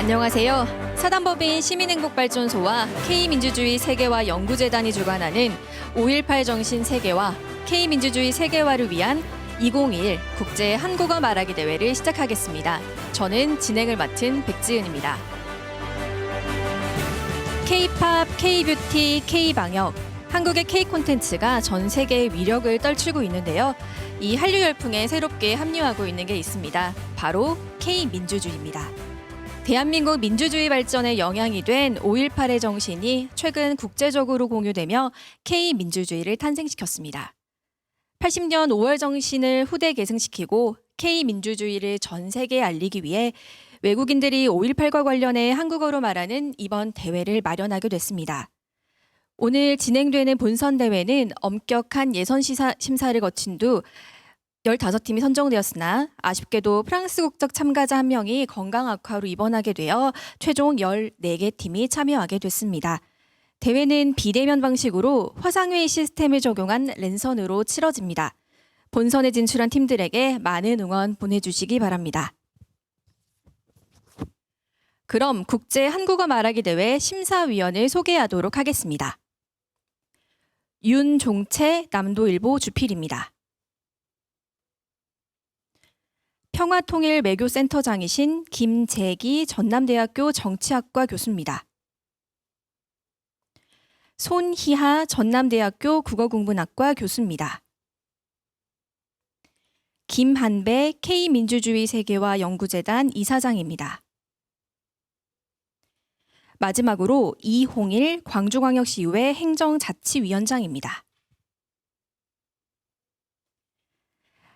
안녕하세요. 사단법인 시민행복발전소와 K민주주의 세계화 연구재단이 주관하는 5.18 정신 세계화, K민주주의 세계화를 위한 2021 국제 한국어 말하기 대회를 시작하겠습니다. 저는 진행을 맡은 백지은입니다. K-팝, K-뷰티, K-방역, 한국의 K-콘텐츠가 전 세계의 위력을 떨치고 있는데요. 이 한류 열풍에 새롭게 합류하고 있는 게 있습니다. 바로 K-민주주의입니다. 대한민국 민주주의 발전에 영향이 된 5.18의 정신이 최근 국제적으로 공유되며 K-민주주의를 탄생시켰습니다. 80년 5월 정신을 후대 계승시키고 K-민주주의를 전 세계에 알리기 위해 외국인들이 5.18과 관련해 한국어로 말하는 이번 대회를 마련하게 됐습니다. 오늘 진행되는 본선 대회는 엄격한 예선 심사를 거친 후 15팀이 선정되었으나 아쉽게도 프랑스 국적 참가자 1명이 건강 악화로 입원하게 되어 최종 14개 팀이 참여하게 됐습니다. 대회는 비대면 방식으로 화상회의 시스템을 적용한 랜선으로 치러집니다. 본선에 진출한 팀들에게 많은 응원 보내주시기 바랍니다. 그럼 국제 한국어 말하기 대회 심사위원을 소개하도록 하겠습니다. 윤종채 남도일보 주필입니다. 평화통일외교센터장이신 김재기 전남대학교 정치학과 교수입니다. 손희하 전남대학교 국어국문학과 교수입니다. 김한배 K민주주의 세계화 연구재단 이사장입니다. 마지막으로 이홍일 광주광역시의회 행정자치위원장입니다.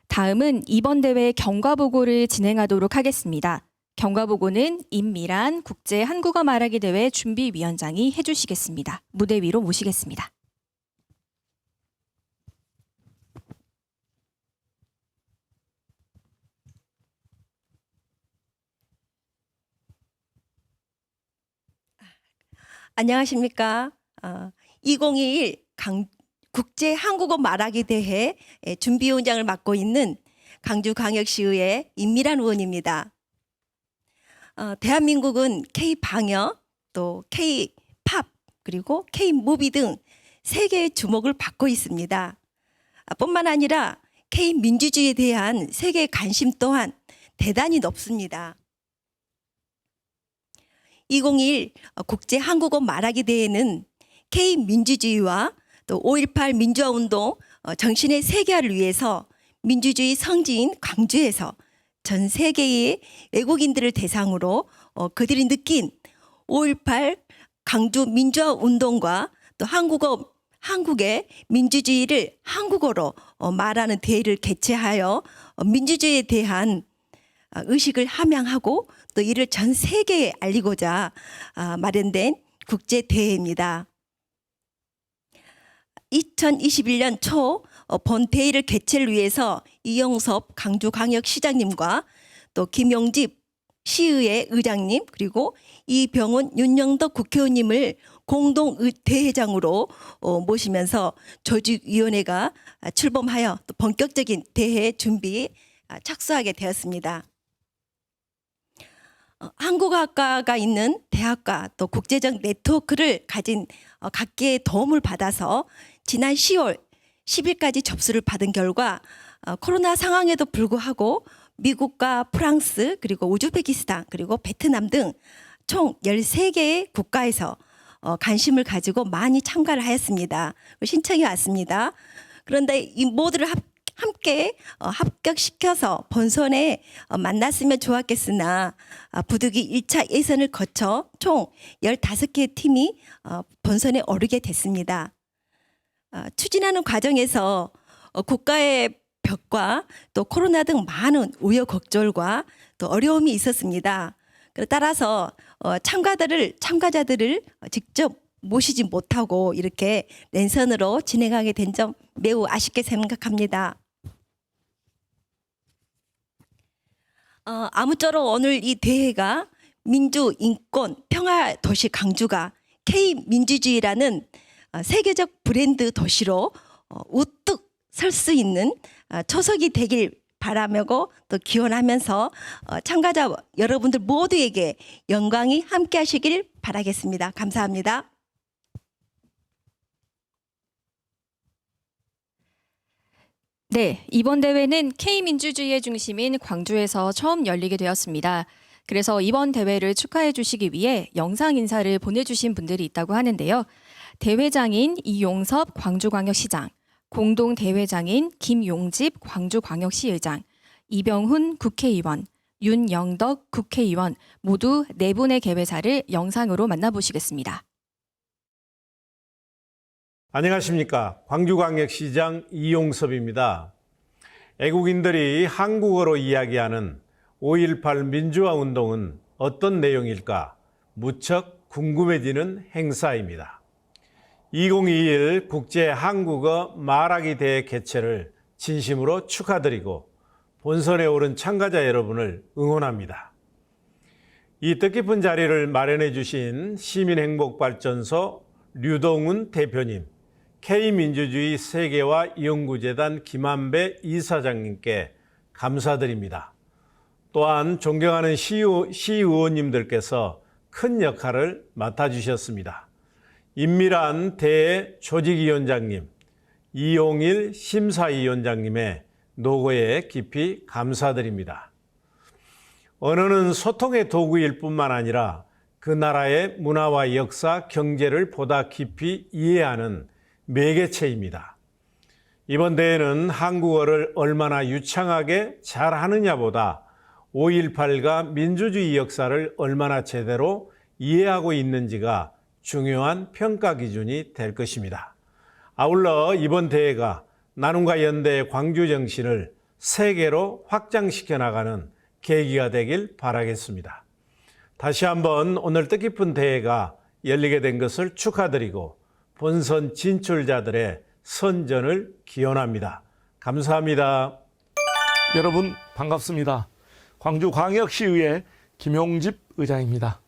다음은 이번 대회 경과보고를 진행하도록 하겠습니다. 경과보고는 임미란 국제 한국어 말하기 대회 준비위원장이 해주시겠습니다. 무대 위로 모시겠습니다. 안녕하십니까. 2021 국제 한국어 말하기 대회 준비위원장을 맡고 있는 광주광역시의회 임미란 의원입니다. 대한민국은 K-방역, 또 K-팝, 그리고 K-무비 등 세계의 주목을 받고 있습니다. 뿐만 아니라 K-민주주의에 대한 세계의 관심 또한 대단히 높습니다. 2021 국제 한국어 말하기 대회는 K-민주주의와 또 5.18 민주화운동 정신의 세계화를 위해서 민주주의 성지인 광주에서 전 세계의 외국인들을 대상으로 그들이 느낀 5.18 광주 민주화운동과 또 한국의 민주주의를 한국어로 말하는 대회를 개최하여 민주주의에 대한 의식을 함양하고 또 이를 전 세계에 알리고자 마련된 국제대회입니다. 2021년 초 본 대회를 개최를 위해서 이영섭 광주광역시장님과 또 김용집 시의회 의장님 그리고 이병훈 윤영덕 국회의원님을 공동 대회장으로 모시면서 조직위원회가 출범하여 또 본격적인 대회 준비에 착수하게 되었습니다. 한국어학과가 있는 대학과 또 국제적 네트워크를 가진 각계의 도움을 받아서 지난 10월 10일까지 접수를 받은 결과 코로나 상황에도 불구하고 미국과 프랑스 그리고 우즈베키스탄 그리고 베트남 등 총 13개의 국가에서 관심을 가지고 많이 참가를 하였습니다. 신청이 왔습니다. 그런데 이 모두를 함께 합격시켜서 본선에 만났으면 좋았겠으나 부득이 1차 예선을 거쳐 총 15개의 팀이 본선에 오르게 됐습니다. 추진하는 과정에서 국가의 벽과 또 코로나 등 많은 우여곡절과 또 어려움이 있었습니다. 따라서 참가자들을 직접 모시지 못하고 이렇게 랜선으로 진행하게 된 점 매우 아쉽게 생각합니다. 아무쪼록 오늘 이 대회가 민주, 인권, 평화 도시 광주가 K-민주주의라는 세계적 브랜드 도시로 우뚝 설 수 있는 초석이 되길 바라고 또 기원하면서 참가자 여러분들 모두에게 영광이 함께하시길 바라겠습니다. 감사합니다. 네, 이번 대회는 K민주주의의 중심인 광주에서 처음 열리게 되었습니다. 그래서 이번 대회를 축하해 주시기 위해 영상 인사를 보내주신 분들이 있다고 하는데요. 대회장인 이용섭 광주광역시장, 공동대회장인 김용집 광주광역시의장, 이병훈 국회의원, 윤영덕 국회의원 모두 4분의 개회사를 영상으로 만나보시겠습니다. 안녕하십니까. 광주광역시장 이용섭입니다. 애국인들이 한국어로 이야기하는 5.18 민주화 운동은 어떤 내용일까 무척 궁금해지는 행사입니다. 2021 국제 한국어 말하기 대회 개최를 진심으로 축하드리고 본선에 오른 참가자 여러분을 응원합니다. 이 뜻깊은 자리를 마련해 주신 시민행복발전소 류동훈 대표님, K민주주의 세계화 연구재단 김한배 이사장님께 감사드립니다. 또한 존경하는 시의원님들께서 큰 역할을 맡아주셨습니다. 임미란 대회 조직위원장님, 이용일 심사위원장님의 노고에 깊이 감사드립니다. 언어는 소통의 도구일 뿐만 아니라 그 나라의 문화와 역사, 경제를 보다 깊이 이해하는 매개체입니다. 이번 대회는 한국어를 얼마나 유창하게 잘하느냐보다 5.18과 민주주의 역사를 얼마나 제대로 이해하고 있는지가 중요한 평가 기준이 될 것입니다. 아울러 이번 대회가 나눔과 연대의 광주 정신을 세계로 확장시켜 나가는 계기가 되길 바라겠습니다. 다시 한번 오늘 뜻깊은 대회가 열리게 된 것을 축하드리고 본선 진출자들의 선전을 기원합니다. 감사합니다. 여러분 반갑습니다. 광주광역시의회 김용집 의장입니다.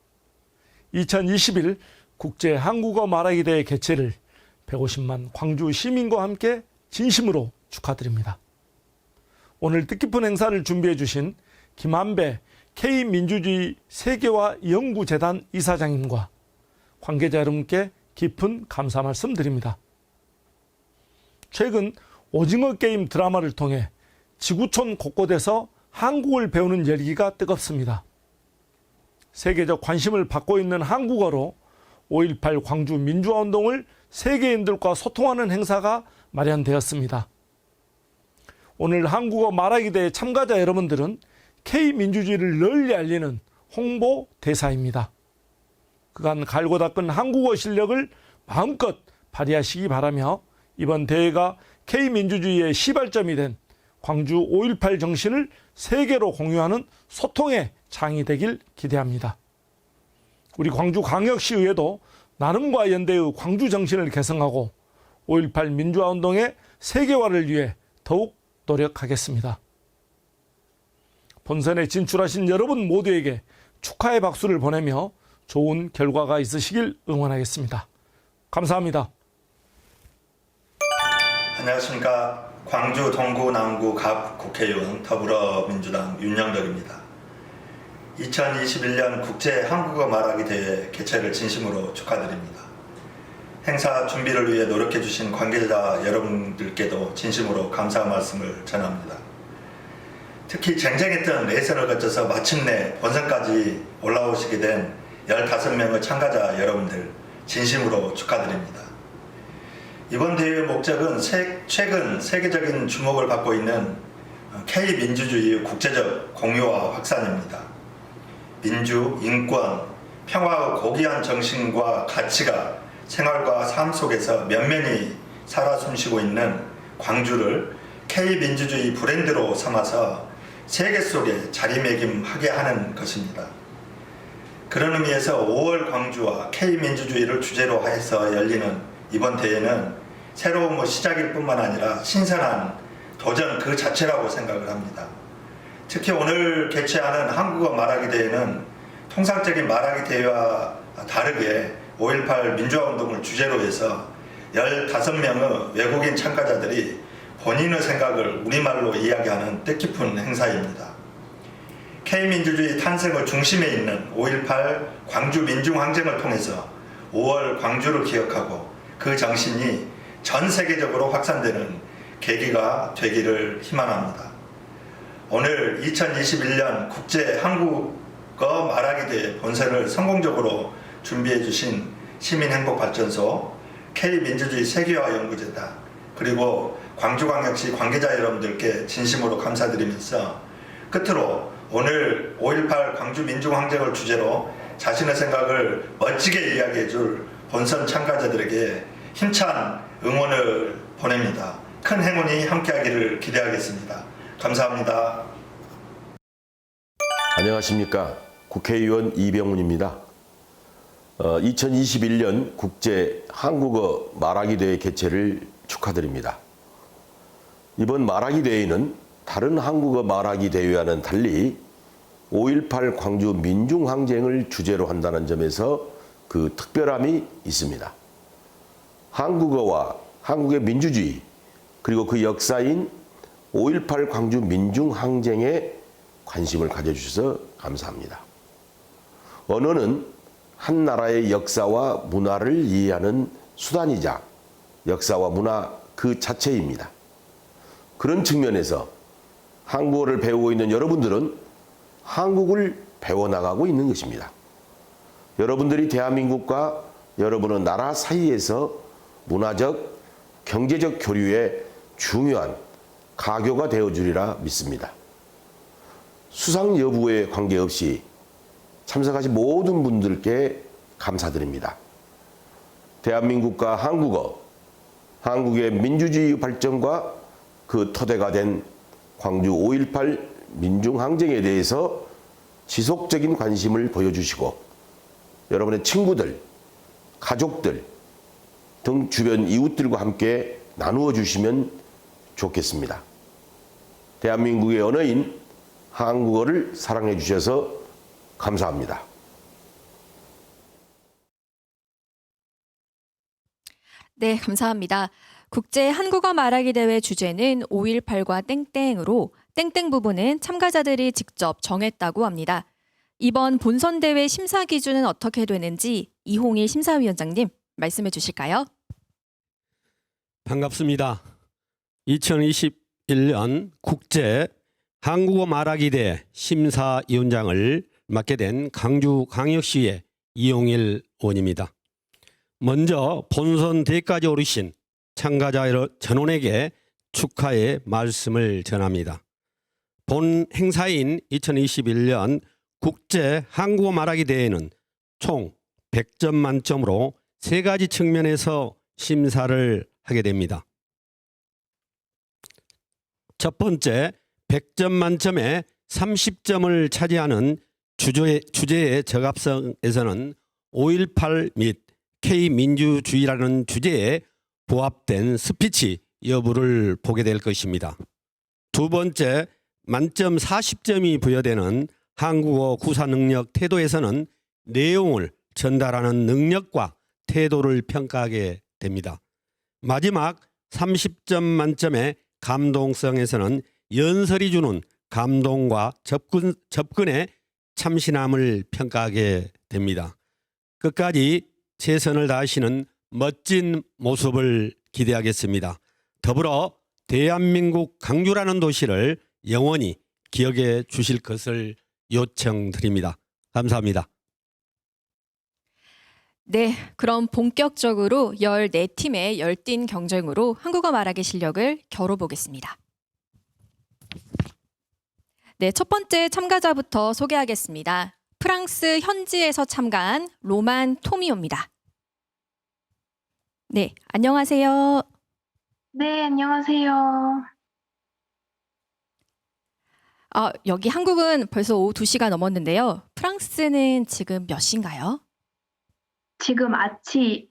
2021 국제 한국어 말하기 대회 개최를 150만 광주 시민과 함께 진심으로 축하드립니다. 오늘 뜻깊은 행사를 준비해 주신 김한배 K민주주의 세계화 연구재단 이사장님과 관계자 여러분께 깊은 감사 말씀드립니다. 최근 오징어 게임 드라마를 통해 지구촌 곳곳에서 한국을 배우는 열기가 뜨겁습니다. 세계적 관심을 받고 있는 한국어로 5.18 광주 민주화운동을 세계인들과 소통하는 행사가 마련되었습니다. 오늘 한국어 말하기 대회 참가자 여러분들은 K민주주의를 널리 알리는 홍보 대사입니다. 그간 갈고 닦은 한국어 실력을 마음껏 발휘하시기 바라며 이번 대회가 K민주주의의 시발점이 된 광주 5.18 정신을 세계로 공유하는 소통의 장이 되길 기대합니다. 우리 광주광역시의회도 나눔과 연대의 광주 정신을 개성하고 5.18 민주화운동의 세계화를 위해 더욱 노력하겠습니다. 본선에 진출하신 여러분 모두에게 축하의 박수를 보내며 좋은 결과가 있으시길 응원하겠습니다. 감사합니다. 안녕하십니까. 광주 동구 남구 갑 국회의원 더불어민주당 윤영덕입니다. 2021년 국제 한국어 말하기 대회 개최를 진심으로 축하드립니다. 행사 준비를 위해 노력해 주신 관계자 여러분들께도 진심으로 감사 말씀을 전합니다. 특히 쟁쟁했던 예선을 거쳐서 마침내 본선까지 올라오시게 된 15명의 참가자 여러분들 진심으로 축하드립니다. 이번 대회의 목적은 최근 세계적인 주목을 받고 있는 K민주주의의 국제적 공유와 확산입니다. 민주, 인권, 평화의 고귀한 정신과 가치가 생활과 삶 속에서 면면히 살아 숨쉬고 있는 광주를 K민주주의 브랜드로 삼아서 세계 속에 자리매김하게 하는 것입니다. 그런 의미에서 5월 광주와 K민주주의를 주제로 해서 열리는 이번 대회는 새로운 시작일 뿐만 아니라 신선한 도전 그 자체라고 생각을 합니다. 특히 오늘 개최하는 한국어 말하기 대회는 통상적인 말하기 대회와 다르게 5.18 민주화운동을 주제로 해서 15명의 외국인 참가자들이 본인의 생각을 우리말로 이야기하는 뜻깊은 행사입니다. K민주주의 탄생의 중심에 있는 5.18 광주 민중항쟁을 통해서 5월 광주를 기억하고 그 정신이 전 세계적으로 확산되는 계기가 되기를 희망합니다. 오늘 2021년 국제 한국어 말하기 대회 본선을 성공적으로 준비해 주신 시민행복발전소, K민주주의 세계화 연구재단, 그리고 광주광역시 관계자 여러분들께 진심으로 감사드리면서 끝으로 오늘 5.18 광주 민중항쟁을 주제로 자신의 생각을 멋지게 이야기해 줄 본선 참가자들에게 힘찬 응원을 보냅니다. 큰 행운이 함께하기를 기대하겠습니다. 감사합니다. 안녕하십니까. 국회의원 이병훈입니다. 2021년 국제 한국어 말하기 대회 개최를 축하드립니다. 이번 말하기 대회는 다른 한국어 말하기 대회와는 달리 5.18 광주 민중항쟁을 주제로 한다는 점에서 그 특별함이 있습니다. 한국어와 한국의 민주주의 그리고 그 역사인 5.18 광주 민중항쟁에 관심을 가져주셔서 감사합니다. 언어는 한 나라의 역사와 문화를 이해하는 수단이자 역사와 문화 그 자체입니다. 그런 측면에서 한국어를 배우고 있는 여러분들은 한국을 배워나가고 있는 것입니다. 여러분들이 대한민국과 여러분의 나라 사이에서 문화적, 경제적 교류에 중요한 가교가 되어주리라 믿습니다. 수상 여부에 관계없이 참석하신 모든 분들께 감사드립니다. 대한민국과 한국어, 한국의 민주주의 발전과 그 토대가 된 광주 5.18 민중항쟁에 대해서 지속적인 관심을 보여주시고 여러분의 친구들, 가족들 등 주변 이웃들과 함께 나누어 주시면 좋겠습니다. 대한민국의 언어인 한국어를 사랑해 주셔서 감사합니다. 네, 감사합니다. 국제 한국어 말하기 대회 주제는 5.18과 땡땡으로 땡땡 부분은 참가자들이 직접 정했다고 합니다. 이번 본선 대회 심사 기준은 어떻게 되는지 이홍일 심사위원장님 말씀해 주실까요? 반갑습니다. 2021년 국제 한국어 말하기 대회 심사위원장을 맡게 된 광주광역시의 이홍일 의원입니다. 먼저 본선 대회까지 오르신 참가자 전원에게 축하의 말씀을 전합니다. 본 행사인 2021년 국제 한국어 말하기 대회는 총 100점 만점으로 3가지 측면에서 심사를 하게 됩니다. 첫 번째, 100점 만점에 30점을 차지하는 주제의 적합성에서는 5.18 및 K민주주의라는 주제에 부합된 스피치 여부를 보게 될 것입니다. 두 번째, 만점 40점이 부여되는 한국어 구사 능력 태도에서는 내용을 전달하는 능력과 태도를 평가하게 됩니다. 마지막 30점 만점의 감동성에서는 연설이 주는 감동과 접근의 참신함을 평가하게 됩니다. 끝까지 최선을 다하시는 멋진 모습을 기대하겠습니다. 더불어 대한민국 광주라는 도시를 영원히 기억해 주실 것을 요청드립니다. 감사합니다. 네, 그럼 본격적으로 14팀의 열띤 경쟁으로 한국어 말하기 실력을 겨뤄보겠습니다. 네, 첫 번째 참가자부터 소개하겠습니다. 프랑스 현지에서 참가한 로만 토미오입니다. 네, 안녕하세요. 네, 안녕하세요. 여기 한국은 벌써 오후 2시가 넘었는데요. 프랑스는 지금 몇 시인가요? 지금 아침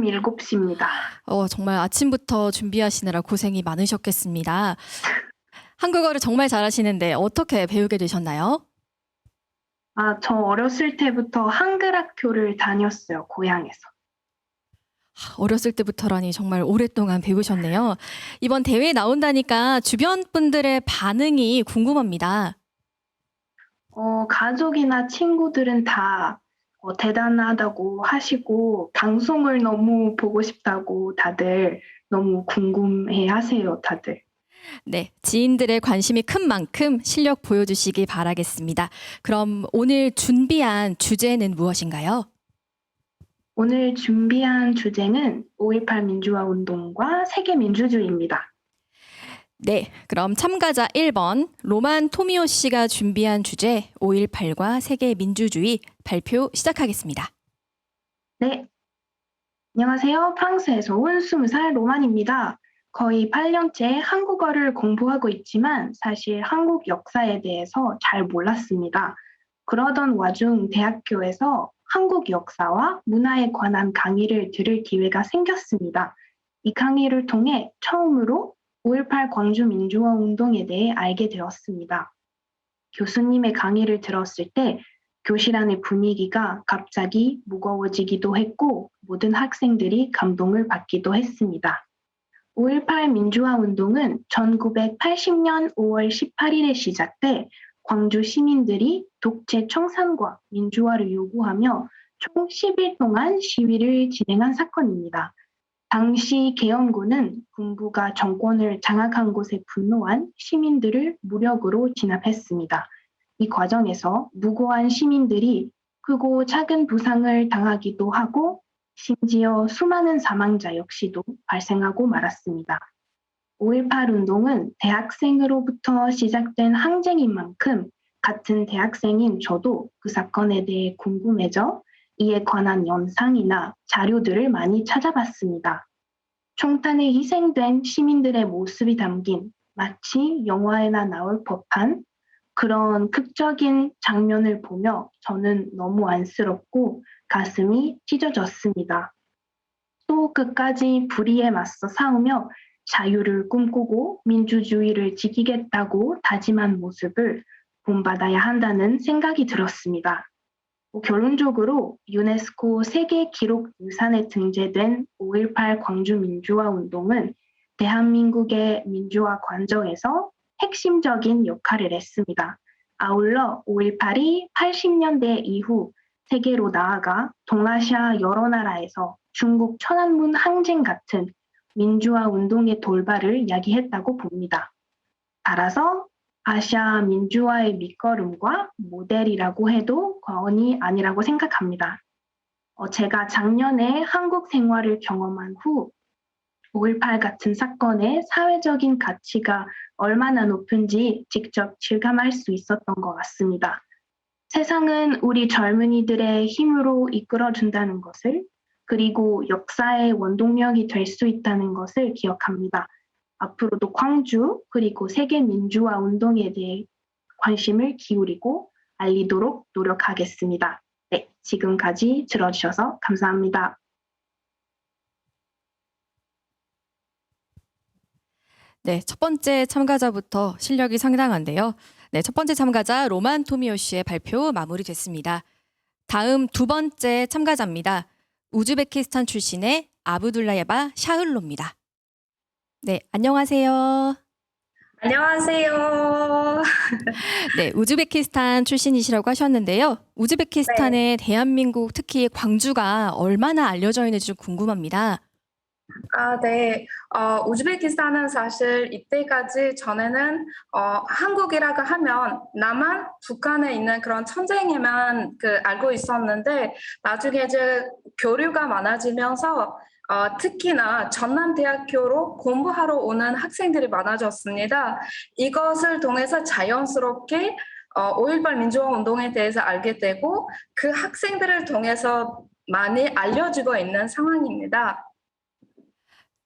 7시입니다. 정말 아침부터 준비하시느라 고생이 많으셨겠습니다. 한국어를 정말 잘하시는데 어떻게 배우게 되셨나요? 저 어렸을 때부터 한글 학교를 다녔어요, 고향에서. 어렸을 때부터라니 정말 오랫동안 배우셨네요. 이번 대회에 나온다니까 주변 분들의 반응이 궁금합니다. 가족이나 친구들은 다 대단하다고 하시고 방송을 너무 보고 싶다고 다들 너무 궁금해 하세요, 다들. 네, 지인들의 관심이 큰 만큼 실력 보여주시기 바라겠습니다. 그럼 오늘 준비한 주제는 무엇인가요? 오늘 준비한 주제는 5.18 민주화 운동과 세계 민주주의입니다. 네, 그럼 참가자 1번 로만 토미오 씨가 준비한 주제 5.18과 세계 민주주의 발표 시작하겠습니다. 네. 안녕하세요. 프랑스에서 온 20살 로만입니다. 거의 8년째 한국어를 공부하고 있지만 사실 한국 역사에 대해서 잘 몰랐습니다. 그러던 와중 대학교에서 한국 역사와 문화에 관한 강의를 들을 기회가 생겼습니다. 이 강의를 통해 처음으로 5.18 광주 민주화 운동에 대해 알게 되었습니다. 교수님의 강의를 들었을 때 교실 안의 분위기가 갑자기 무거워지기도 했고 모든 학생들이 감동을 받기도 했습니다. 5.18 민주화 운동은 1980년 5월 18일에 시작돼 광주 시민들이 독재 청산과 민주화를 요구하며 총 10일 동안 시위를 진행한 사건입니다. 당시 계엄군은 군부가 정권을 장악한 곳에 분노한 시민들을 무력으로 진압했습니다. 이 과정에서 무고한 시민들이 크고 작은 부상을 당하기도 하고 심지어 수많은 사망자 역시도 발생하고 말았습니다. 5.18 운동은 대학생으로부터 시작된 항쟁인 만큼 같은 대학생인 저도 그 사건에 대해 궁금해져 이에 관한 영상이나 자료들을 많이 찾아봤습니다. 총탄에 희생된 시민들의 모습이 담긴 마치 영화에나 나올 법한 그런 극적인 장면을 보며 저는 너무 안쓰럽고 가슴이 찢어졌습니다. 또 끝까지 불의에 맞서 싸우며 자유를 꿈꾸고 민주주의를 지키겠다고 다짐한 모습을 본받아야 한다는 생각이 들었습니다. 결론적으로 유네스코 세계 기록 유산에 등재된 5.18 광주 민주화 운동은 대한민국의 민주화 과정에서 핵심적인 역할을 했습니다. 아울러 5.18이 80년대 이후 세계로 나아가 동아시아 여러 나라에서 중국 천안문 항쟁 같은 민주화 운동의 돌발을 야기했다고 봅니다. 따라서 아시아 민주화의 밑거름과 모델이라고 해도 과언이 아니라고 생각합니다. 제가 작년에 한국 생활을 경험한 후 5.18 같은 사건의 사회적인 가치가 얼마나 높은지 직접 실감할 수 있었던 것 같습니다. 세상은 우리 젊은이들의 힘으로 이끌어준다는 것을, 그리고 역사의 원동력이 될 수 있다는 것을 기억합니다. 앞으로도 광주 그리고 세계 민주화 운동에 대해 관심을 기울이고 알리도록 노력하겠습니다. 네, 지금까지 들어주셔서 감사합니다. 네, 첫 번째 참가자부터 실력이 상당한데요. 네, 첫 번째 참가자 로만 토미오 씨의 발표 마무리됐습니다. 다음 두 번째 참가자입니다. 우즈베키스탄 출신의 아브둘라예바 샤흘로입니다. 네, 안녕하세요. 안녕하세요. 네, 우즈베키스탄 출신이시라고 하셨는데요. 우즈베키스탄의 대한민국, 특히 광주가 얼마나 알려져 있는지 좀 궁금합니다. 네. 우즈베키스탄은 사실 이때까지 전에는 한국이라고 하면 남한, 북한에 있는 그런 전쟁에만 알고 있었는데 나중에 이제 교류가 많아지면서 특히나 전남대학교로 공부하러 오는 학생들이 많아졌습니다. 이것을 통해서 자연스럽게 5.18 민주화 운동에 대해서 알게 되고 그 학생들을 통해서 많이 알려지고 있는 상황입니다.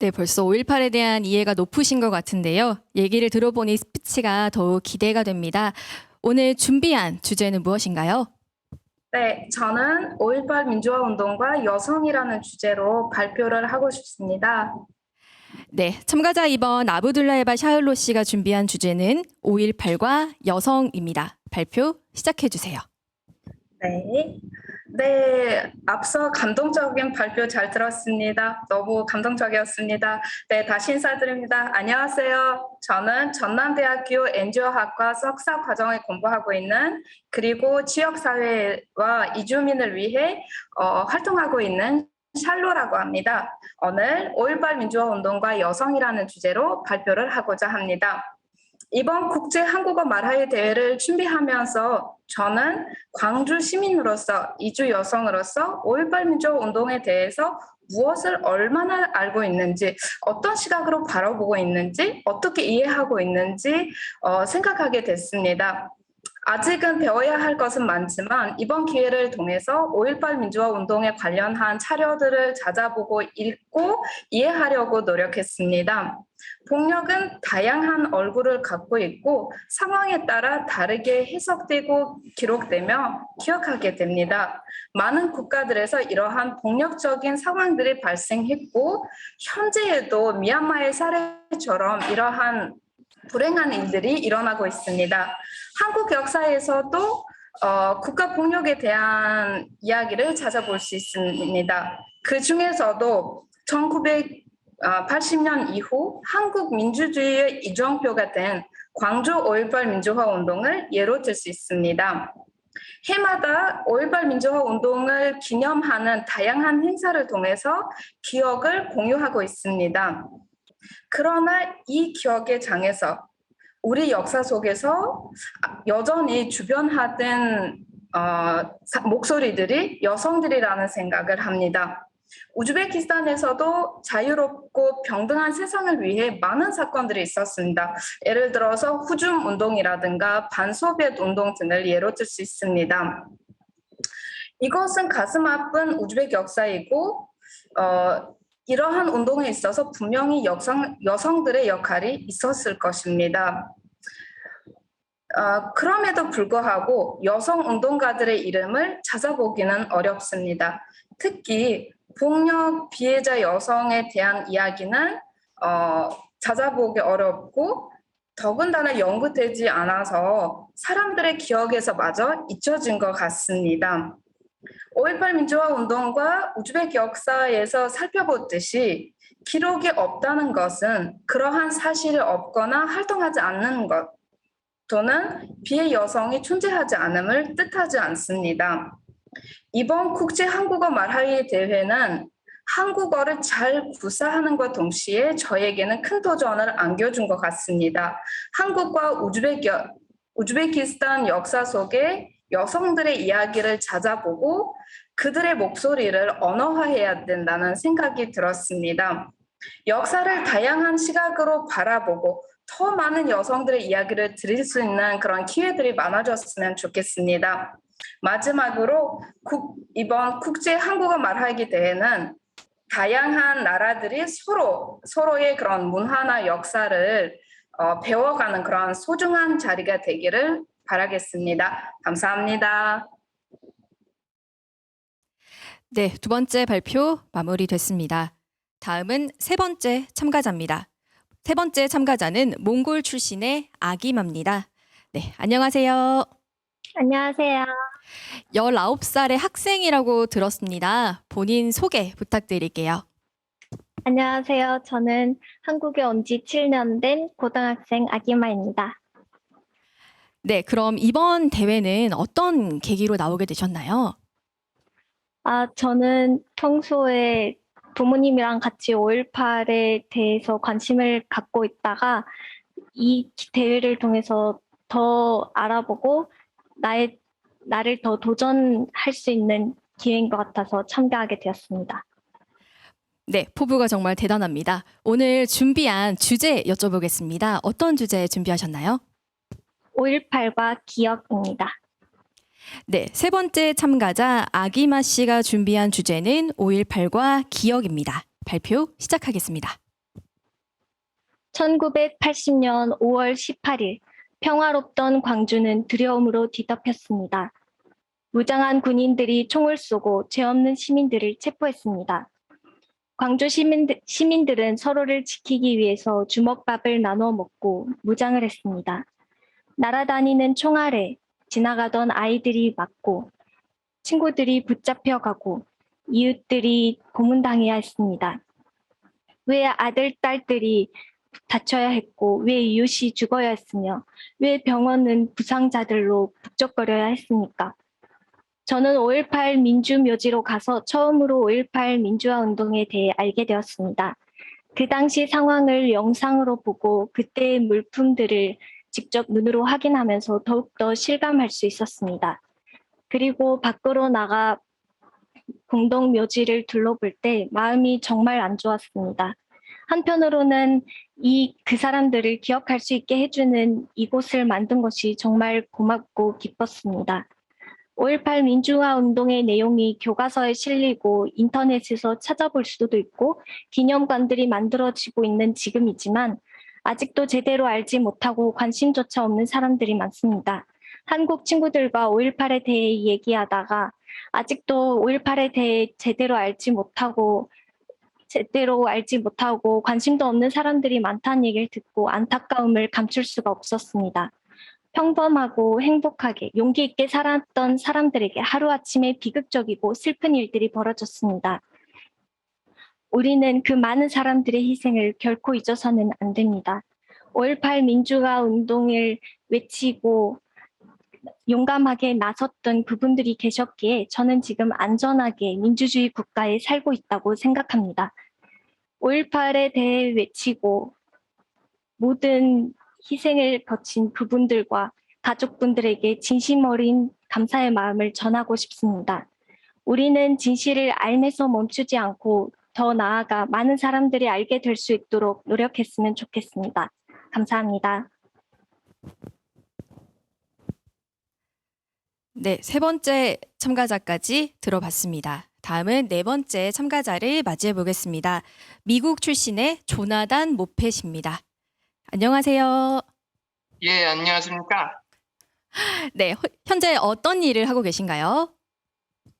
네, 벌써 5.18에 대한 이해가 높으신 것 같은데요. 얘기를 들어보니 스피치가 더욱 기대가 됩니다. 오늘 준비한 주제는 무엇인가요? 네, 저는 5.18 민주화 운동과 여성이라는 주제로 발표를 하고 싶습니다. 네, 참가자 2번 아브둘라예바 샤흘로 씨가 준비한 주제는 5.18과 여성입니다. 발표 시작해 주세요. 네. 네, 앞서 감동적인 발표 잘 들었습니다. 너무 감동적이었습니다. 네, 다시 인사드립니다. 안녕하세요. 저는 전남대학교 NGO학과 석사 과정을 공부하고 있는 그리고 지역사회와 이주민을 위해 활동하고 있는 샬로라고 합니다. 오늘 5.18 민주화 운동과 여성이라는 주제로 발표를 하고자 합니다. 이번 국제 한국어 말하기 대회를 준비하면서 저는 광주 시민으로서 이주 여성으로서 5.18 민주화 운동에 대해서 무엇을 얼마나 알고 있는지, 어떤 시각으로 바라보고 있는지, 어떻게 이해하고 있는지 생각하게 됐습니다. 아직은 배워야 할 것은 많지만 이번 기회를 통해서 5.18 민주화 운동에 관련한 자료들을 찾아보고 읽고 이해하려고 노력했습니다. 폭력은 다양한 얼굴을 갖고 있고 상황에 따라 다르게 해석되고 기록되며 기억하게 됩니다. 많은 국가들에서 이러한 폭력적인 상황들이 발생했고 현재에도 미얀마의 사례처럼 이러한 불행한 일들이 일어나고 있습니다. 한국 역사에서도 국가 폭력에 대한 이야기를 찾아볼 수 있습니다. 그 중에서도 1980년 이후 한국 민주주의의 이정표가 된 광주 5.18 민주화 운동을 예로 들 수 있습니다. 해마다 5.18 민주화 운동을 기념하는 다양한 행사를 통해서 기억을 공유하고 있습니다. 그러나 이 기억의 장에서 우리 역사 속에서 여전히 주변하던 목소리들이 여성들이라는 생각을 합니다. 우즈베키스탄에서도 자유롭고 평등한 세상을 위해 많은 사건들이 있었습니다. 예를 들어서 후줌 운동이라든가 반소비에트 운동 등을 예로 들 수 있습니다. 이것은 가슴 아픈 우즈베크 역사이고 이러한 운동에 있어서 분명히 여성들의 역할이 있었을 것입니다. 그럼에도 불구하고 여성 운동가들의 이름을 찾아보기는 어렵습니다. 특히 폭력 피해자 여성에 대한 이야기는 찾아보기 어렵고 더군다나 연구되지 않아서 사람들의 기억에서마저 잊혀진 것 같습니다. 5.18 민주화 운동과 우즈베크 역사에서 살펴보듯이 기록이 없다는 것은 그러한 사실이 없거나 활동하지 않는 것 또는 피해 여성이 존재하지 않음을 뜻하지 않습니다. 이번 국제 한국어 말하기 대회는 한국어를 잘 구사하는 것 동시에 저에게는 큰 도전을 안겨준 것 같습니다. 한국과 우즈베키스탄 역사 속에 여성들의 이야기를 찾아보고 그들의 목소리를 언어화해야 된다는 생각이 들었습니다. 역사를 다양한 시각으로 바라보고 더 많은 여성들의 이야기를 들을 수 있는 그런 기회들이 많아졌으면 좋겠습니다. 마지막으로 이번 국제 한국어 말하기 대회는 다양한 나라들이 서로의 그런 문화나 역사를 배워가는 그런 소중한 자리가 되기를 바라겠습니다. 감사합니다. 네, 두 번째 발표 마무리됐습니다. 다음은 세 번째 참가자입니다. 세 번째 참가자는 몽골 출신의 아기마입니다. 네, 안녕하세요. 안녕하세요. 19살의 학생이라고 들었습니다. 본인 소개 부탁드릴게요. 안녕하세요. 저는 한국에 온 지 7년 된 고등학생 아기마입니다. 네, 그럼 이번 대회는 어떤 계기로 나오게 되셨나요? 저는 평소에 부모님이랑 같이 5.18에 대해서 관심을 갖고 있다가 이 대회를 통해서 더 알아보고 나를 더 도전할 수 있는 기회인 것 같아서 참가하게 되었습니다. 네, 포부가 정말 대단합니다. 오늘 준비한 주제 여쭤보겠습니다. 어떤 주제 준비하셨나요? 5.18과 기억입니다. 네, 세 번째 참가자 아기마 씨가 준비한 주제는 5.18과 기억입니다. 발표 시작하겠습니다. 1980년 5월 18일 평화롭던 광주는 두려움으로 뒤덮였습니다. 무장한 군인들이 총을 쏘고 죄 없는 시민들을 체포했습니다. 광주 시민들은 서로를 지키기 위해서 주먹밥을 나눠 먹고 무장을 했습니다. 날아다니는 총알에 지나가던 아이들이 맞고 친구들이 붙잡혀가고 이웃들이 고문당해야 했습니다. 왜 아들, 딸들이 다쳐야 했고 왜 이웃이 죽어야 했으며 왜 병원은 부상자들로 북적거려야 했습니까? 저는 5.18 민주묘지로 가서 처음으로 5.18 민주화 운동에 대해 알게 되었습니다. 그 당시 상황을 영상으로 보고 그때의 물품들을 직접 눈으로 확인하면서 더욱더 실감할 수 있었습니다. 그리고 밖으로 나가 공동묘지를 둘러볼 때 마음이 정말 안 좋았습니다. 한편으로는 그 사람들을 기억할 수 있게 해주는 이곳을 만든 것이 정말 고맙고 기뻤습니다. 5.18 민주화 운동의 내용이 교과서에 실리고 인터넷에서 찾아볼 수도 있고 기념관들이 만들어지고 있는 지금이지만 아직도 제대로 알지 못하고 관심조차 없는 사람들이 많습니다. 한국 친구들과 5.18에 대해 얘기하다가 아직도 5.18에 대해 제대로 알지 못하고 관심도 없는 사람들이 많다는 얘기를 듣고 안타까움을 감출 수가 없었습니다. 평범하고 행복하게 용기 있게 살았던 사람들에게 하루아침에 비극적이고 슬픈 일들이 벌어졌습니다. 우리는 그 많은 사람들의 희생을 결코 잊어서는 안 됩니다. 5.18 민주화 운동을 외치고 용감하게 나섰던 그분들이 계셨기에 저는 지금 안전하게 민주주의 국가에 살고 있다고 생각합니다. 5.18에 대해 외치고 모든 희생을 거친 그분들과 가족분들에게 진심 어린 감사의 마음을 전하고 싶습니다. 우리는 진실을 알면서 멈추지 않고 더 나아가 많은 사람들이 알게 될 수 있도록 노력했으면 좋겠습니다. 감사합니다. 네, 세 번째 참가자까지 들어봤습니다. 다음은 네 번째 참가자를 맞이해 보겠습니다. 미국 출신의 조나단 모펫입니다. 안녕하세요. 예, 안녕하십니까. 네, 현재 어떤 일을 하고 계신가요?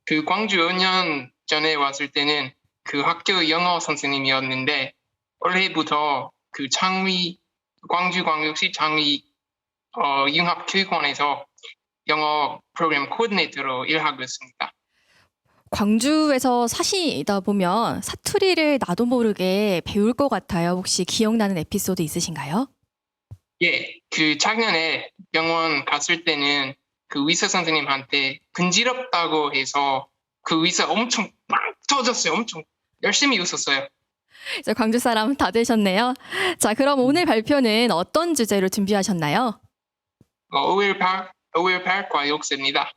그 광주 5년 전에 왔을 때는 그 학교 영어 선생님이었는데 올해부터 그 광주광역시 창의 융합교육원에서 영어 프로그램 코디네이터로 일하고 있습니다. 광주에서 사시다 보면 사투리를 나도 모르게 배울 것 같아요. 혹시 기억나는 에피소드 있으신가요? 예, 그 작년에 병원 갔을 때는 그 의사 선생님한테 근지럽다고 해서 그 의사 엄청 막 터졌어요. 엄청 열심히 웃었어요. 이제 광주 사람 다 되셨네요. 자, 그럼 오늘 발표는 어떤 주제로 준비하셨나요? 5.18 과역사입니다.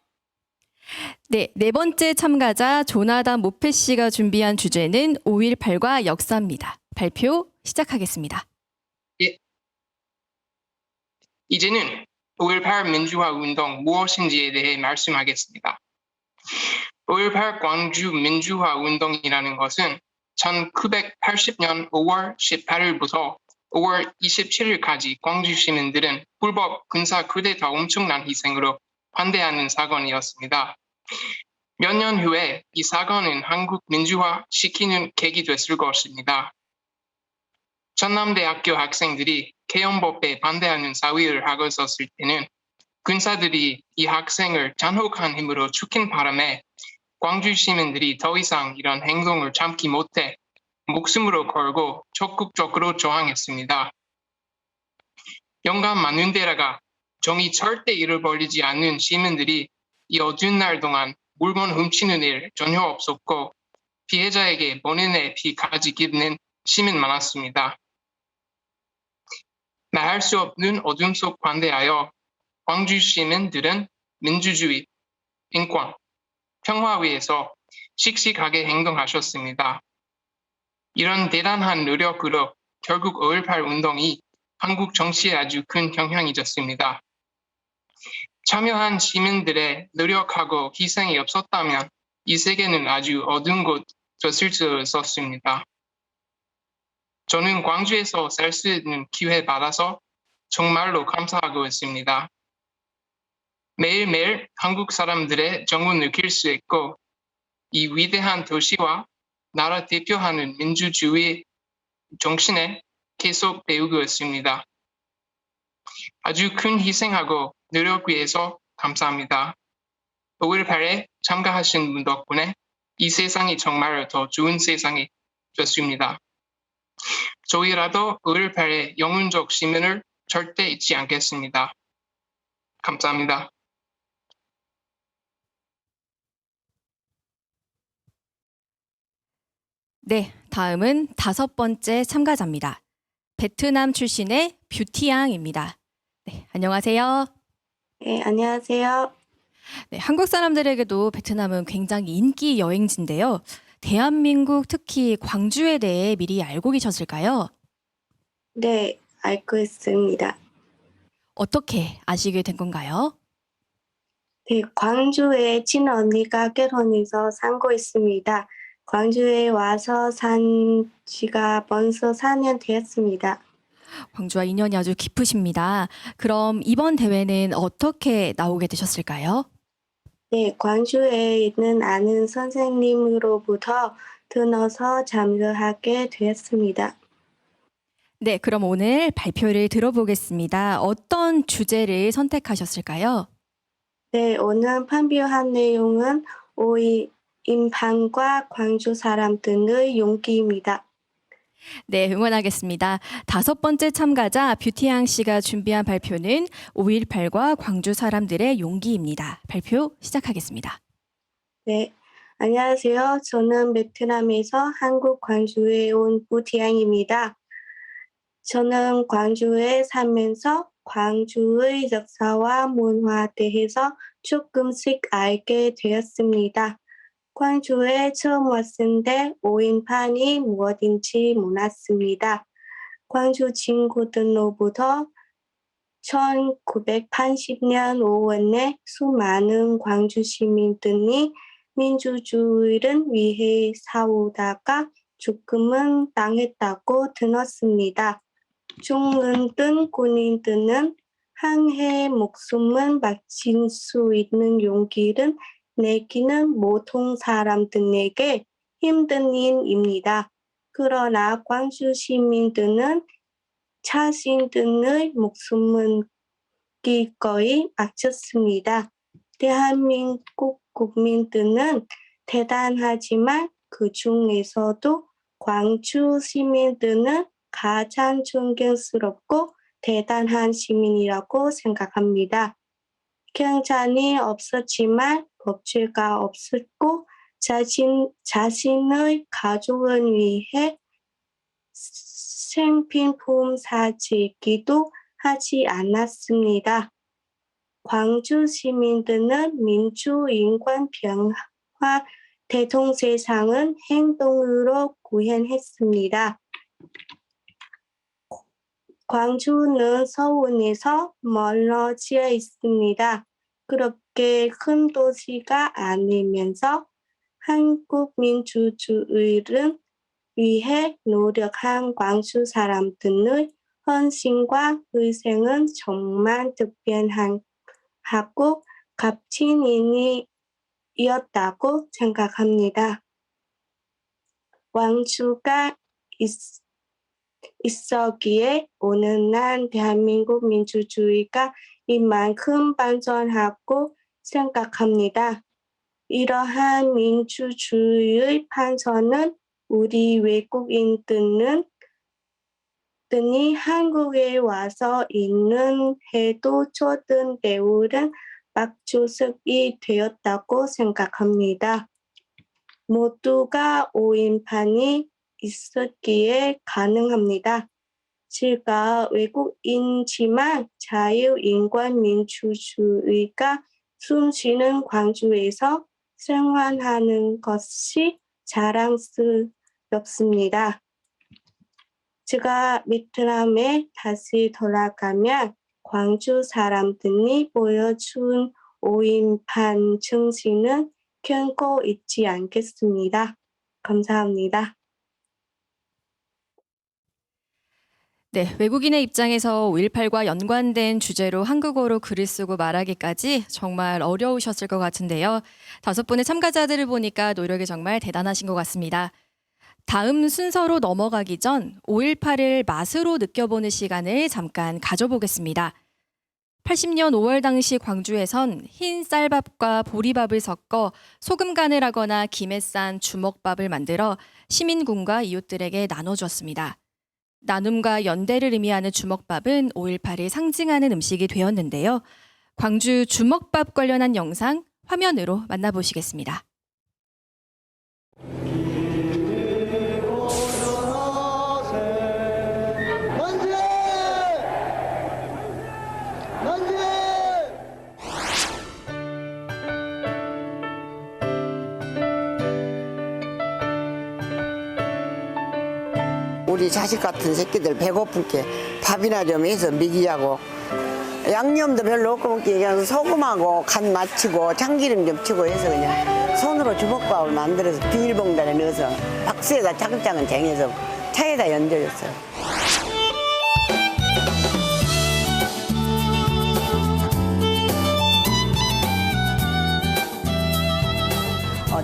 네, 네 번째 참가자 조나단 모펫 씨가 준비한 주제는 5.18과 역사입니다. 발표 시작하겠습니다. 예. 이제는 5.18 민주화 운동 무엇인지에 대해 말씀하겠습니다. 5.18 광주 민주화 운동이라는 것은 1980년 5월 18일부터 5월 27일까지 광주 시민들은 불법 군사 쿠데타 엄청난 희생으로 반대하는 사건이었습니다. 몇 년 후에 이 사건은 한국 민주화 시키는 계기 됐을 것입니다. 전남대학교 학생들이 계엄법에 반대하는 사위를 하고 있었을 때는 군사들이 이 학생을 잔혹한 힘으로 죽인 바람에 광주 시민들이 더 이상 이런 행동을 참지 못해 목숨으로 걸고 적극적으로 저항했습니다. 영감 마눈데라가 정의 절대 잃어버리지 않는 시민들이 이 어두운 날 동안 물건 훔치는 일 전혀 없었고 피해자에게 본인의 피까지 깃는 시민 많았습니다. 말할 수 없는 어둠 속 반대하여 광주 시민들은 민주주의, 인권, 평화 위해서 씩씩하게 행동하셨습니다. 이런 대단한 노력으로 결국 5.18 운동이 한국 정치에 아주 큰 영향이 졌습니다. 참여한 시민들의 노력하고 희생이 없었다면 이 세계는 아주 어두운 곳이었을 수 있었습니다. 저는 광주에서 살 수 있는 기회 받아서 정말로 감사하고 있습니다. 매일매일 한국 사람들의 정을 느낄 수 있고 이 위대한 도시와 나라 대표하는 민주주의 정신에 계속 배우고 있습니다. 아주 큰 희생하고 노력 위해서 감사합니다. 5.18에 참가하신 분 덕분에 이 세상이 정말 더 좋은 세상이 됐습니다. 저희라도 5.18의 영웅적 시민을 절대 잊지 않겠습니다. 감사합니다. 네, 다음은 5번째 참가자입니다. 베트남 출신의 뷰티양입니다. 네, 안녕하세요. 네, 안녕하세요. 네, 한국 사람들에게도 베트남은 굉장히 인기 여행지인데요. 대한민국 특히 광주에 대해 미리 알고 계셨을까요? 네, 알고 있습니다. 어떻게 아시게 된 건가요? 네, 광주에 친언니가 결혼해서 살고 있습니다. 광주에 와서 산 지가 벌써 4년 되었습니다. 광주와 인연이 아주 깊으십니다. 그럼 이번 대회는 어떻게 나오게 되셨을까요? 네, 광주에 있는 아는 선생님으로부터 들어서 참여하게 되었습니다. 네, 그럼 오늘 발표를 들어보겠습니다. 어떤 주제를 선택하셨을까요? 네, 오늘 발표한 내용은 인판과 광주 사람들의 용기입니다. 네, 응원하겠습니다. 5번째 참가자 뷰티양 씨가 준비한 발표는 5.18과 광주 사람들의 용기입니다. 발표 시작하겠습니다. 네, 안녕하세요. 저는 베트남에서 한국 광주에 온 부티양입니다. 저는 광주에 살면서 광주의 역사와 문화에 대해서 조금씩 알게 되었습니다. 광주에 처음 왔을 때 5.18이 무엇인지 몰랐습니다. 광주 친구들로부터 1980년 5월에 수많은 광주 시민들이 민주주의를 위해 싸우다가 죽음을 당했다고 들었습니다. 중년된 군인들은 항해 목숨을 바칠 수 있는 용기를 내기는 모든 사람들에게 힘든 일입니다. 그러나 광주 시민들은 자신들의 목숨을 기꺼이 바쳤습니다. 대한민국 국민들은 대단하지만 그 중에서도 광주 시민들은 가장 존경스럽고 대단한 시민이라고 생각합니다. 경찰이 없었지만 법제가 없었고 자신의 가족을 위해 생필품 사지기도 하지 않았습니다. 광주 시민들은 민주, 인권, 평화, 대통세상은 행동으로 구현했습니다. 광주는 서울에서 멀어져 있습니다. 그렇게 큰 도시가 아니면서 한국 민주주의를 위해 노력한 광주 사람들의 헌신과 희생은 정말 특별하고 값진 일이었다고 생각합니다. 광주가 있었기에 오늘날 대한민국 민주주의가 이만큼 발전하고 생각합니다. 이러한 민주주의의 발전은 우리 외국인들은 한국에 와서 있는 해도 초등 배우는 막주석이 되었다고 생각합니다. 모두가 5.18이 있었기에 가능합니다. 제가 외국인이지만 자유, 인권, 민주주의가 숨쉬는 광주에서 생활하는 것이 자랑스럽습니다. 제가 베트남에 다시 돌아가면 광주 사람들이 보여준 5.18 정신은 결코 잊지 않겠습니다. 감사합니다. 네, 외국인의 입장에서 5.18과 연관된 주제로 한국어로 글을 쓰고 말하기까지 정말 어려우셨을 것 같은데요. 5분의 참가자들을 보니까 노력이 정말 대단하신 것 같습니다. 다음 순서로 넘어가기 전 5.18을 맛으로 느껴보는 시간을 잠깐 가져보겠습니다. 80년 5월 당시 광주에선 흰 쌀밥과 보리밥을 섞어 소금 간을 하거나 김에 싼 주먹밥을 만들어 시민군과 이웃들에게 나눠주었습니다. 나눔과 연대를 의미하는 주먹밥은 5.18을 상징하는 음식이 되었는데요. 광주 주먹밥 관련한 영상 화면으로 만나보시겠습니다. 우리 자식 같은 새끼들 배고플게 밥이나 좀 해서 먹이자고, 양념도 별로 없고 먹기 그냥 소금하고 간 맞추고 참기름 좀 치고 해서 그냥 손으로 주먹밥을 만들어서 비닐봉다에 넣어서 박스에다 차근차근 쟁여서 차에다 얹어줬어요.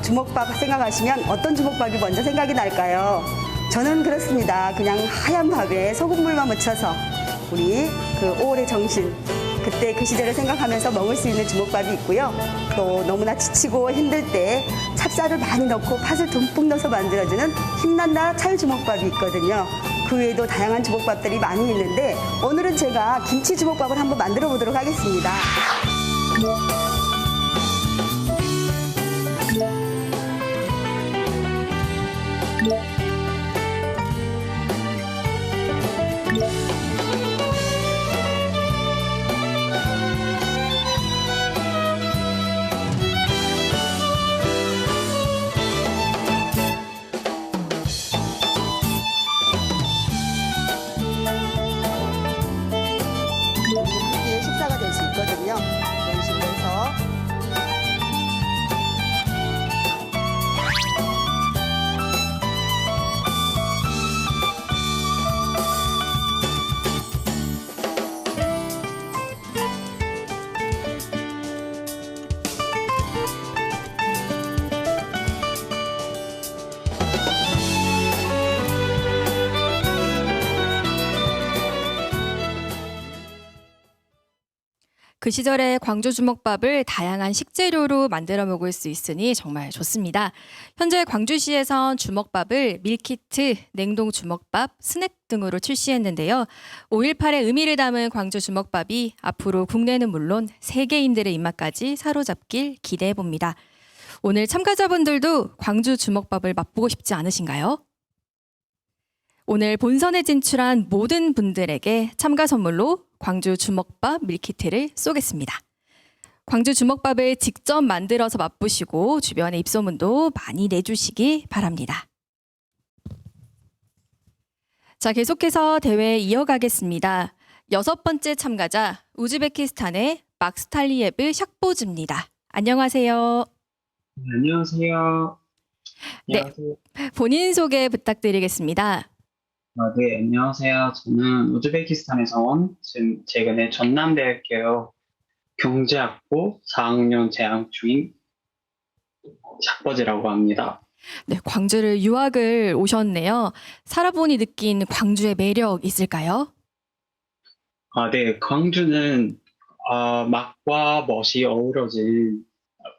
주먹밥 생각하시면 어떤 주먹밥이 먼저 생각이 날까요? 저는 그렇습니다. 그냥 하얀 밥에 소금물만 묻혀서 우리 그 5월의 정신, 그때 그 시절을 생각하면서 먹을 수 있는 주먹밥이 있고요. 또 너무나 지치고 힘들 때 찹쌀을 많이 넣고 팥을 듬뿍 넣어서 만들어주는 힘난다 찰주먹밥이 있거든요. 그 외에도 다양한 주먹밥들이 많이 있는데 오늘은 제가 김치 주먹밥을 한번 만들어 보도록 하겠습니다. 이렇게 식사가 될 수 있거든요. 이런 식으로 해서. 그 시절의 광주 주먹밥을 다양한 식재료로 만들어 먹을 수 있으니 정말 좋습니다. 현재 광주시에선 주먹밥을 밀키트, 냉동 주먹밥, 스낵 등으로 출시했는데요. 5.18의 의미를 담은 광주 주먹밥이 앞으로 국내는 물론 세계인들의 입맛까지 사로잡길 기대해 봅니다. 오늘 참가자분들도 광주 주먹밥을 맛보고 싶지 않으신가요? 오늘 본선에 진출한 모든 분들에게 참가 선물로 광주 주먹밥 밀키트를 쏘겠습니다. 광주 주먹밥을 직접 만들어서 맛보시고 주변에 입소문도 많이 내주시기 바랍니다. 자, 계속해서 대회 이어가겠습니다. 6번째 참가자 우즈베키스탄의 막스탈리예브 샥보즈입니다. 안녕하세요. 안녕하세요. 네, 본인 소개 부탁드리겠습니다. 네, 안녕하세요. 저는 우즈베키스탄에서 온 지금 최근에 전남대학교 경제학부 4학년 재학 중인 샥버즈라고 합니다. 네, 광주를 유학을 오셨네요. 살아보니 느낀 광주의 매력 있을까요? 네, 광주는 맛과 멋이 어우러진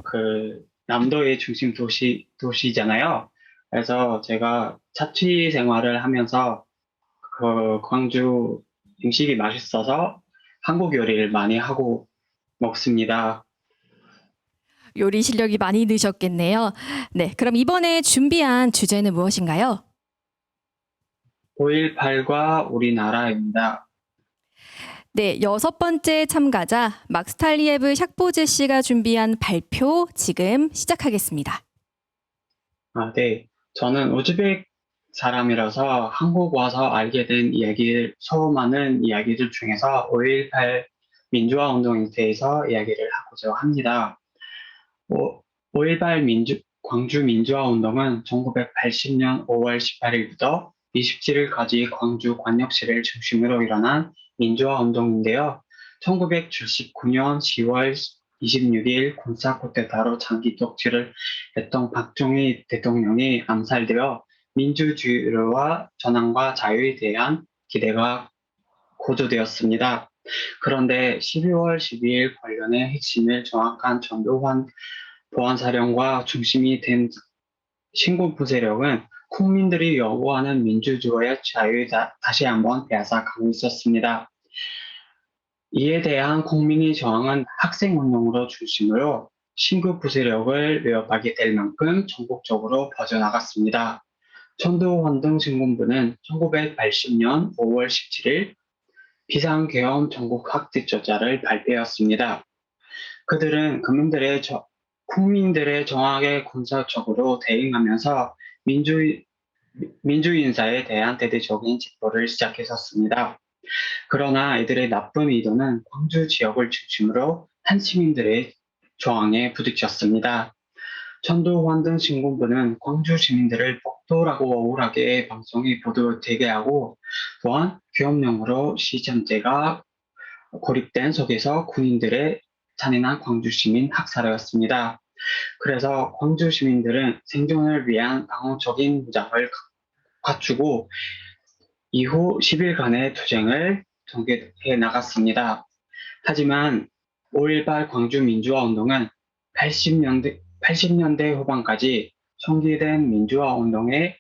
그 남도의 중심 도시잖아요. 그래서 제가 자취 생활을 하면서 그 광주 음식이 맛있어서 한국 요리를 많이 하고 먹습니다. 요리 실력이 많이 느셨겠네요. 네, 그럼 이번에 준비한 주제는 무엇인가요? 5.18과 우리나라입니다. 네, 6번째 참가자 막스탈리예브 샥보즈 씨가 준비한 발표 지금 시작하겠습니다. 네. 저는 우즈벡 사람이라서 한국 와서 알게 된 이야기를, 수많은 이야기들 중에서 5.18 민주화 운동에 대해서 이야기를 하고자 합니다. 5.18 광주 민주화 운동은 1980년 5월 18일부터 27일까지 광주 광역시를 중심으로 일어난 민주화 운동인데요. 1979년 10월 26일 군사 쿠데타로 장기 독재를 했던 박정희 대통령이 암살되어 민주주의와 전환과 자유에 대한 기대가 고조되었습니다. 그런데 12월 12일 관련의 핵심을 정확한 전두환 보안사령과 중심이 된 신군부 세력은 국민들이 요구하는 민주주의의 자유에 다시 한번 빼앗아 가고 있었습니다. 이에 대한 국민의 저항은 학생운동으로 중심으로 신군부 세력을 위협하게 될 만큼 전국적으로 퍼져나갔습니다. 전두환등 신군부는 1980년 5월 17일 비상계엄 전국 확대조자를 발표했습니다. 그들은 국민들의 정황에 군사적으로 대응하면서 민주주의 인사에 대한 대대적인 집도를 시작했었습니다. 그러나 이들의 나쁜 의도는 광주 지역을 중심으로 한 시민들의 저항에 부딪혔습니다. 전두환 등 신군부는 광주 시민들을 폭도라고 억울하게 방송에 보도되게 하고 또한 계엄령으로 시전제가 고립된 속에서 군인들의 잔인한 광주 시민 학살이었습니다. 그래서 광주 시민들은 생존을 위한 방어적인 무장을 갖추고 이후 10일간의 투쟁을 전개해 나갔습니다. 하지만 5.18 광주 민주화 운동은 80년대 후반까지 전개된 민주화 운동의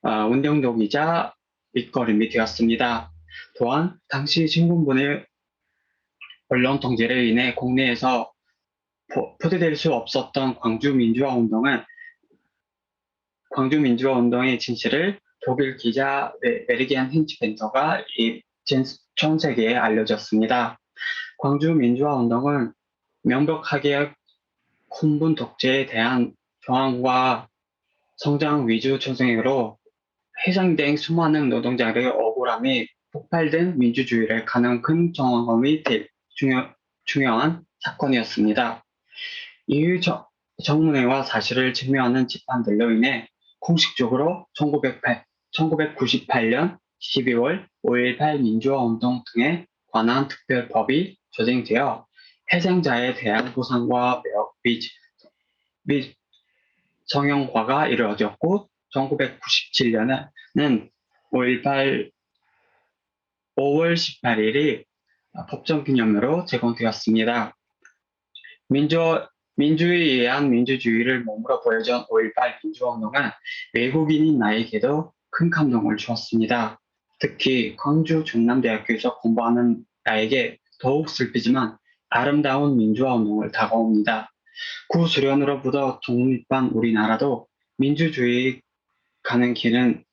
운동적이자 밑거름이 되었습니다. 또한 당시 신군부의 언론 통제로 인해 국내에서 포대될 수 없었던 광주 민주화 운동의 진실을 독일 기자 메르기안 힌치벤터가 전 세계에 알려졌습니다. 광주 민주화 운동은 명백하게 군분 독재에 대한 저항과 성장 위주 초생으로 해상된 수많은 노동자들의 억울함이 폭발된 민주주의를 가는 큰 정황이 될 중요한 사건이었습니다. 이후 정문회와 사실을 증명하는 집단들로 인해 공식적으로 1998년 12월 5.18 민주화운동 등에 관한 특별법이 조정되어 희생자에 대한 보상과 및 정형화가 이루어졌고 1997년에는 5.18 5월 18일이 법정기념으로 제공되었습니다. 민주에 의한 민주주의를 몸으로 보여준 5.18 민주화운동은 외국인인 나에게도 큰 감동을 주었습니다. 특히 광주 전남대학교에서 공부하는 나에게 더욱 슬프지만 아름다운 민주화운동을 다가옵니다. 구소련으로부터 독립한 우리나라도 민주주의 가는 길은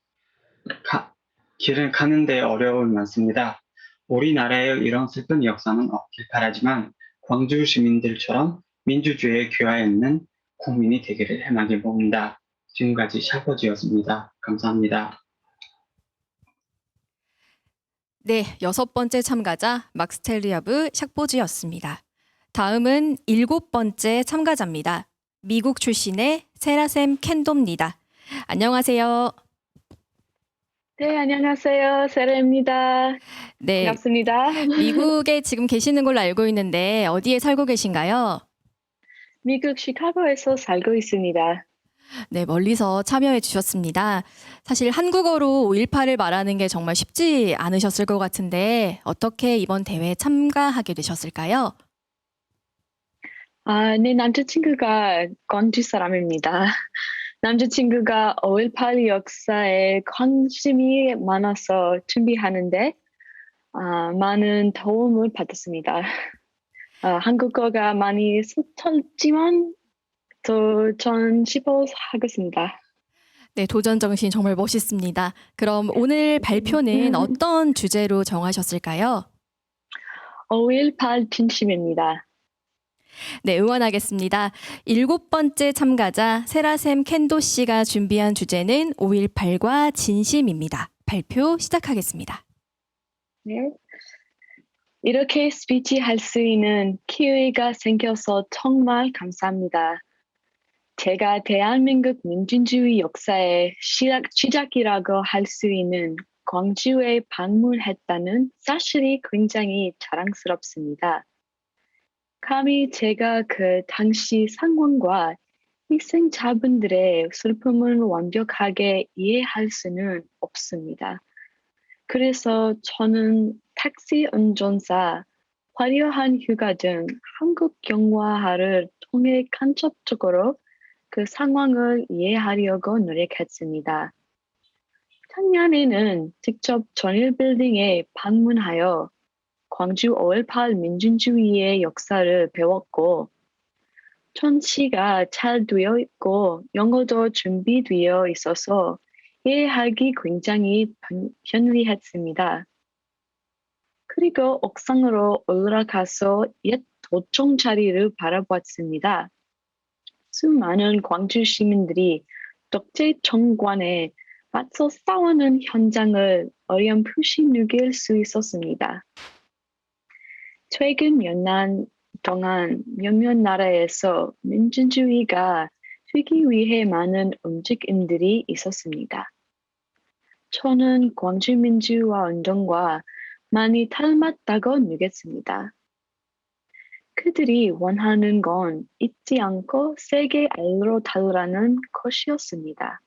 가는데 어려움이 많습니다. 우리나라의 이런 슬픈 역사는 없길 바라지만 광주 시민들처럼 민주주의에 귀하에 있는 국민이 되기를 희망해 봅니다. 지금까지 샤퍼지였습니다. 감사합니다. 네, 6번째 참가자 막스텔리아브 샥보지였습니다. 다음은 7번째 참가자입니다. 미국 출신의 세라셈 캔도입니다. 안녕하세요. 네, 안녕하세요. 세라입니다. 네, 반갑습니다. 미국에 지금 계시는 걸로 알고 있는데 어디에 살고 계신가요? 미국 시카고에서 살고 있습니다. 네, 멀리서 참여해 주셨습니다. 사실 한국어로 5.18을 말하는 게 정말 쉽지 않으셨을 것 같은데 어떻게 이번 대회에 참가하게 되셨을까요? 네, 남자친구가 광주 사람입니다. 남자친구가 5.18 역사에 관심이 많아서 준비하는데 많은 도움을 받았습니다. 한국어가 많이 서툴지만 전 시도하겠습니다. 네, 도전 정신 정말 멋있습니다. 그럼 오늘 발표는 어떤 주제로 정하셨을까요? 5.18 진심입니다. 네, 응원하겠습니다. 7번째 참가자 세라셈 캔도 씨가 준비한 주제는 5.18과 진심입니다. 발표 시작하겠습니다. 네. 이렇게 스피치 할 수 있는 기회가 생겨서 정말 감사합니다. 제가 대한민국 민주주의 역사의 시작이라고 할 수 있는 광주에 방문했다는 사실이 굉장히 자랑스럽습니다. 감히 제가 그 당시 상황과 희생자분들의 슬픔을 완벽하게 이해할 수는 없습니다. 그래서 저는 택시 운전사 화려한 휴가 등 한국 영화화를 통해 간접적으로 그 상황을 이해하려고 노력했습니다. 작년에는 직접 전일빌딩에 방문하여 광주 5.18 민주주의의 역사를 배웠고 전시가 잘 되어 있고 영어도 준비되어 있어서 이해하기 굉장히 편리했습니다. 그리고 옥상으로 올라가서 옛 도청 자리를 바라보았습니다. 수많은 광주 시민들이 독재 정권에 맞서 싸우는 현장을 어렴풋이 느낄 수 있었습니다. 최근 몇 년 동안 몇몇 나라에서 민주주의가 되기 위해 많은 움직임들이 있었습니다. 저는 광주 민주화 운동과 많이 닮았다고 느꼈습니다. 그들이 원하는 건 잊지 않고 세계 알로 달라는 것이었습니다.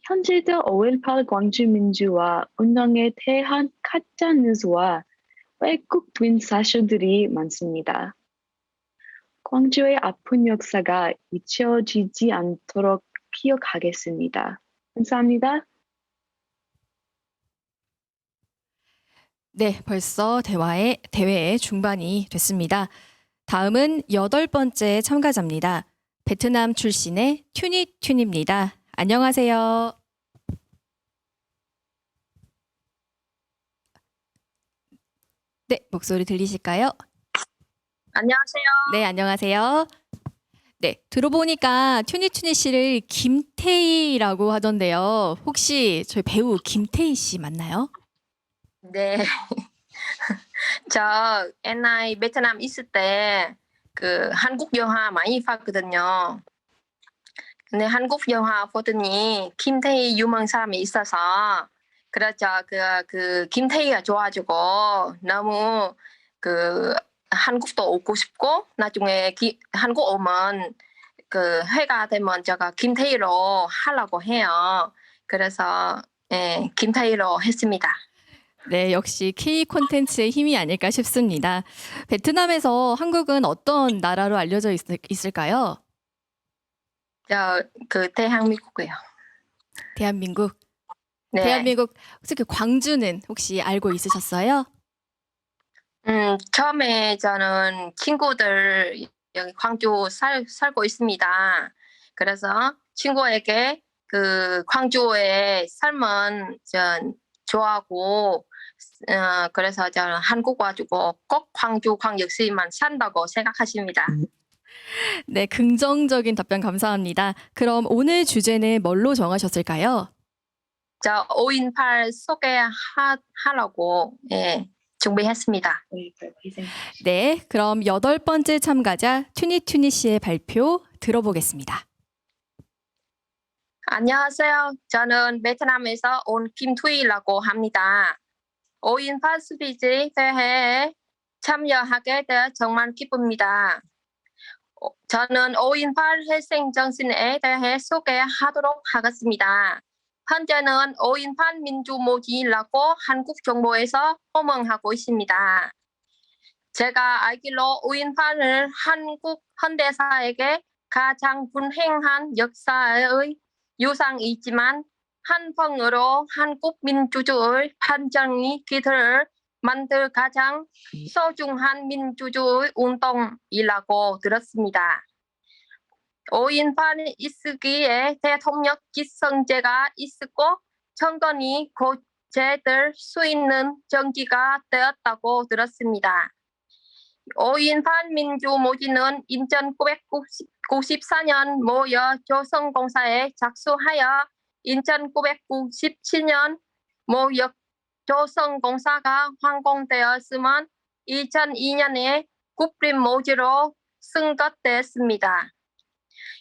현재도 5.18 광주 민주화 운동에 대한 가짜 뉴스와 왜곡된 사실들이 많습니다. 광주의 아픈 역사가 잊혀지지 않도록 기억하겠습니다. 감사합니다. 네, 벌써 대회의 중반이 됐습니다. 다음은 8번째 참가자입니다. 베트남 출신의 튜니입니다. 안녕하세요. 네, 목소리 들리실까요? 안녕하세요. 네, 안녕하세요. 네, 들어보니까 튜니 씨를 김태희라고 하던데요. 혹시 저희 배우 김태희 씨 맞나요? 네. 저 옛날 베트남 있을 때 그 한국 영화 많이 봤거든요. 근데 한국 영화 보더니 김태희 유명 사람이 있어서 그렇죠. 그 김태희가 좋아가지고 너무 그 한국도 오고 싶고 나중에 한국 오면 그 회가 되면 제가 김태희로 하려고 해요. 그래서 예, 김태희로 했습니다. 네, 역시 K 콘텐츠의 힘이 아닐까 싶습니다. 베트남에서 한국은 어떤 나라로 알려져 있을까요? 그 대한민국이요. 대한민국. 네. 대한민국 혹시 그 광주는 혹시 알고 있으셨어요? 처음에 저는 친구들 여기 광주 살고 있습니다. 그래서 친구에게 그 광주의 삶은 전 좋아하고 그래서 저는 한국 와가지고 꼭 광주 광역시만 산다고 생각하십니다. 네, 긍정적인 답변 감사합니다. 그럼 오늘 주제는 뭘로 정하셨을까요? 저 5.18 소개하려고 예, 준비했습니다. 네, 그럼 8번째 참가자 튜니 씨의 발표 들어보겠습니다. 안녕하세요. 저는 베트남에서 온 김투이라고 합니다. 5.18 스피치 대회에 참여하게 되어 정말 기쁩니다. 저는 5.18 희생 정신에 대해 소개하도록 하겠습니다. 현재는 5.18 민주모지라고 한국 정부에서 호명하고 있습니다. 제가 알기로 5.18을 한국 현대사에게 가장 분행한 역사의 유산이지만 한편으로 한국 민주주의 발전의 기틀을 만들 가장 소중한 민주주의 운동이라고 들었습니다. 5.18 있기에 대통령 기성제가 있었고 정권이 고체될 수 있는 정기가 되었다고 들었습니다. 5.18 민주모지는 1994년 모여 조선공사에 작수하여 1997년 모여 조선공사가 완공되었으면 2002년에 국립모지로 승급됐습니다.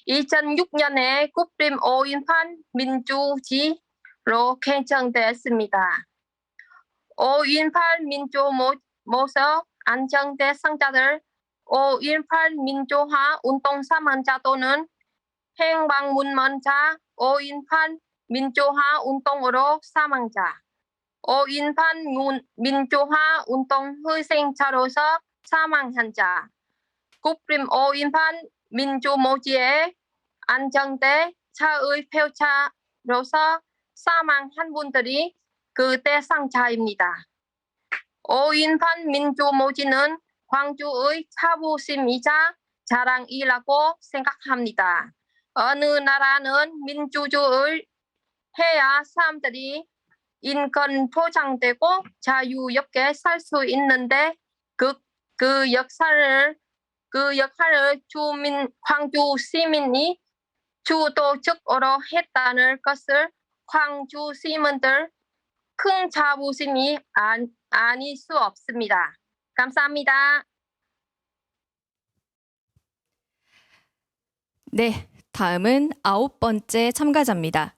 2006년에 국립 5.18 민주지로 개정됐습니다. 5.18 민주모서 안정 대상자들 5.18 민주화 운동 사망자 또는 행방문먼자 5.18 민주화 운동으로 사망자 5.18 민주화 운동 희생자로서 사망한 자, 국림 5.18 민주모지의 안정대 차의 표차로서 사망한 분들이 그 대상자입니다. 5.18 민주모지는 광주의 자부심이자 자랑이라고 생각합니다. 어느 나라는 민주주의를 해야 사람들이 인권 보장되고 자유롭게 살 수 있는데 그 역할을 광주 시민이 주도적으로 했다는 것을 광주 시민들 큰 자부심이 아닐 수 없습니다. 감사합니다. 네, 다음은 9번째 참가자입니다.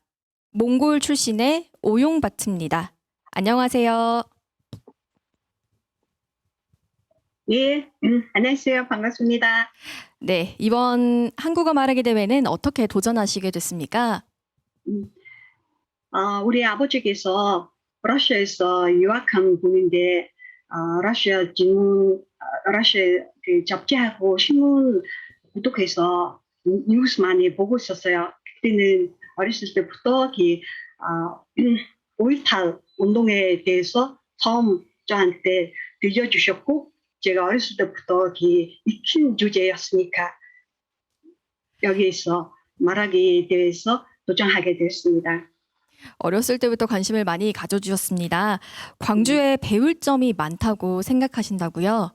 몽골 출신의 오용바트입니다. 안녕하세요. 예, 안녕하세요. 반갑습니다. 네, 이번 한국어 말하기 대회는 어떻게 도전하시게 됐습니까? 우리 아버지께서 러시아에서 유학한 분인데 러시아 그 잡지하고 신문 구독해서 뉴스 많이 보고 있었어요. 그때는 어렸을 때부터 5.18 운동에 대해서 처음 저한테 들려주셨고 제가 어렸을 때부터 익힌 주제였으니까 여기에서 말하기에 대해서 도전하게 됐습니다. 어렸을 때부터 관심을 많이 가져주셨습니다. 광주에 배울 점이 많다고 생각하신다고요?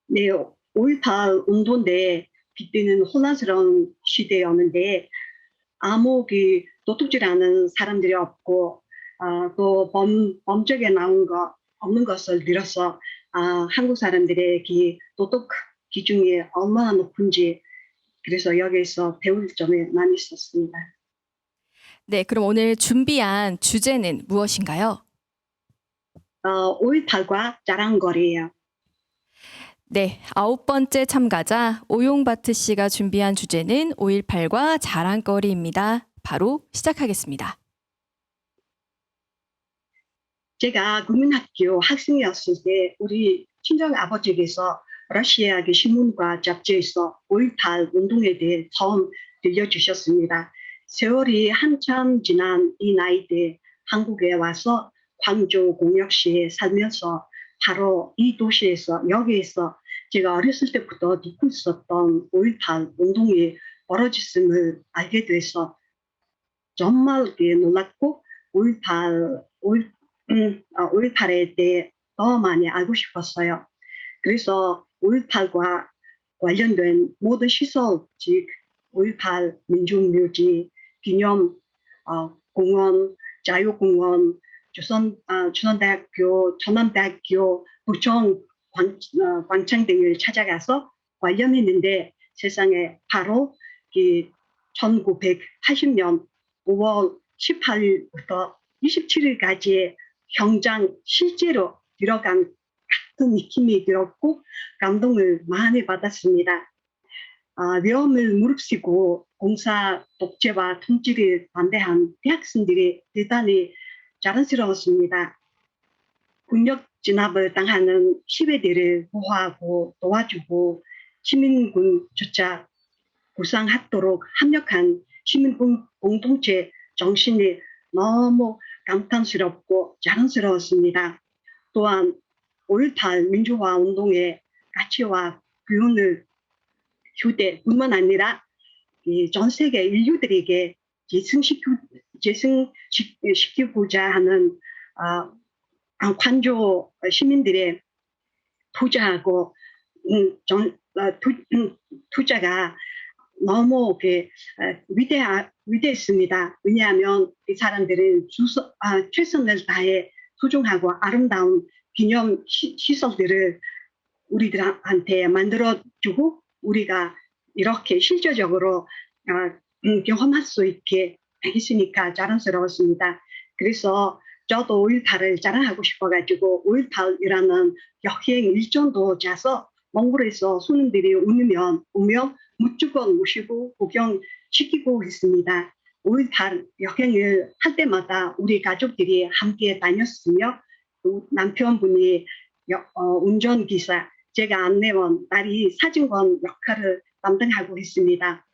네, 5.18 운동인데 그때는 혼란스러운 시대였는데 아무 도둑질하는 사람들이 없고 또 범죄에 나온 거 없는 것을 들어서 한국 사람들의 도덕 기준이 얼마나 높은지 그래서 여기서 배울 점이 많이 있었습니다. 네, 그럼 오늘 준비한 주제는 무엇인가요? 5.18과 자랑거리예요. 네, 9번째 참가자 오용바트 씨가 준비한 주제는 5.18과 자랑거리입니다. 바로 시작하겠습니다. 제가 국민학교 학생이었을 때 우리 친정 아버지께서 러시아 신문과 잡지에서 5.18 운동에 대해 처음 들려주셨습니다. 세월이 한참 지난 이 나이 때 한국에 와서 광주 공역시에 살면서 바로 이 도시에서 여기에서 제가 어렸을 때부터 듣고 있었던 5.18 운동이 벌어졌음을 알게 돼서 정말 놀랐고 5.18에 대해 더 많이 알고 싶었어요. 그래서 5.18과 관련된 모든 시설, 즉 5.18 민중묘지, 기념 공원, 자유공원, 중앙대학교, 전남대학교, 부천 광장 등을 찾아가서 관련했는데 세상에 바로 1980년 5월 18일부터 27일까지의 현장 실제로 들어간 같은 느낌이 들었고 감동을 많이 받았습니다. 위험을 무릅쓰고 공사 독재와 통치를 반대한 대학생들이 대단히 자랑스러웠습니다. 군력 진압을 당하는 시위대를 보호하고 도와주고 시민군조차 구상하도록 합력한 시민군 공동체 정신이 너무 감탄스럽고 자랑스러웠습니다. 또한 5.18 민주화 운동의 가치와 교훈을 휴대뿐만 아니라 전 세계 인류들에게 재생시키고자 하는 광주 시민들의 투자하고 투자가 너무 위대했습니다. 왜냐하면 이 사람들은 최선을 다해 소중하고 아름다운 기념 시설들을 우리들한테 만들어주고 우리가 이렇게 실질적으로 경험할 수 있게 했으니까 자랑스러웠습니다. 그래서 저도 5.18을 자랑하고 싶어가지고 5.18이라는 여행 일정도 짜서 몽골에서 손님들이 오면 무조건 모시고 구경시키고 있습니다. 5.18 여행을 할 때마다 우리 가족들이 함께 다녔으며 또 남편분이 운전기사, 제가 안내원, 딸이 사진관 역할을 담당하고 있습니다.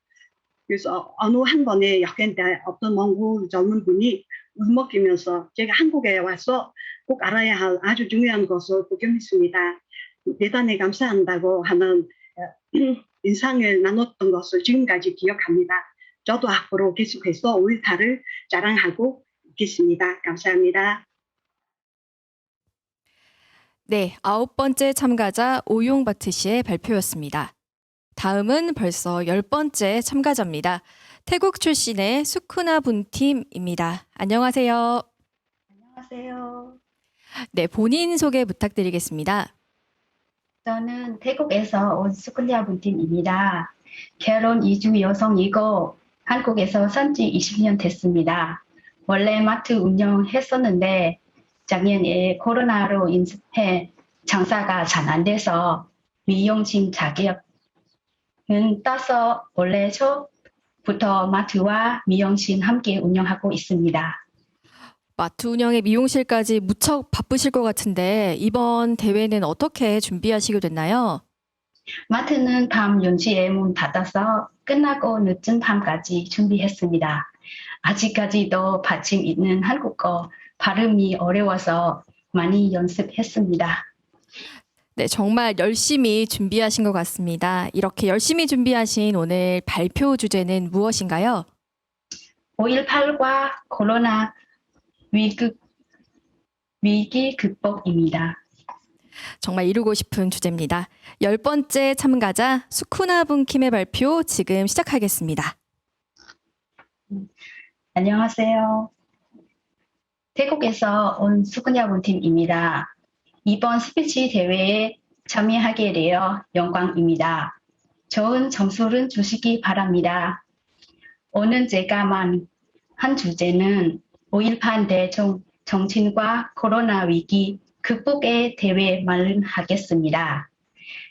그래서 어느 한 번의 여행 때 어떤 몽골 젊은 분이 울먹이면서 제가 한국에 와서 꼭 알아야 할 아주 중요한 것을 복용했습니다. 대단히 감사한다고 하는 인상을 나눴던 것을 지금까지 기억합니다. 저도 앞으로 계속해서 5.18을 자랑하고 있겠습니다. 감사합니다. 네, 9번째 참가자 오용바트 씨의 발표였습니다. 다음은 벌써 10번째 참가자입니다. 태국 출신의 수쿠나 분팀입니다. 안녕하세요. 안녕하세요. 네, 본인 소개 부탁드리겠습니다. 저는 태국에서 온 수쿠나 분팀입니다. 결혼 이주 여성이고 한국에서 산지 20년 됐습니다. 원래 마트 운영했었는데 작년에 코로나로 인해 장사가 잘 안 돼서 미용진 자격은 따서 원래 초부터 마트와 미용실 함께 운영하고 있습니다. 마트 운영에 미용실까지 무척 바쁘실 것 같은데 이번 대회는 어떻게 준비하시게 됐나요? 마트는 밤 10시에 문 닫아서 끝나고 늦은 밤까지 준비했습니다. 아직까지도 받침 있는 한국어 발음이 어려워서 많이 연습했습니다. 네, 정말 열심히 준비하신 것 같습니다. 이렇게 열심히 준비하신 오늘 발표 주제는 무엇인가요? 5.18과 코로나 위기 극복입니다. 정말 이루고 싶은 주제입니다. 10번째 참가자 수쿠나 분킴의 발표 지금 시작하겠습니다. 안녕하세요. 태국에서 온 수쿠나 분팀입니다. 이번 스피치 대회에 참여하게 되어 영광입니다. 좋은 점수를 주시기 바랍니다. 오늘 제가만 한 주제는 5.18 대정신과 코로나 위기 극복의 대회 마련하겠습니다.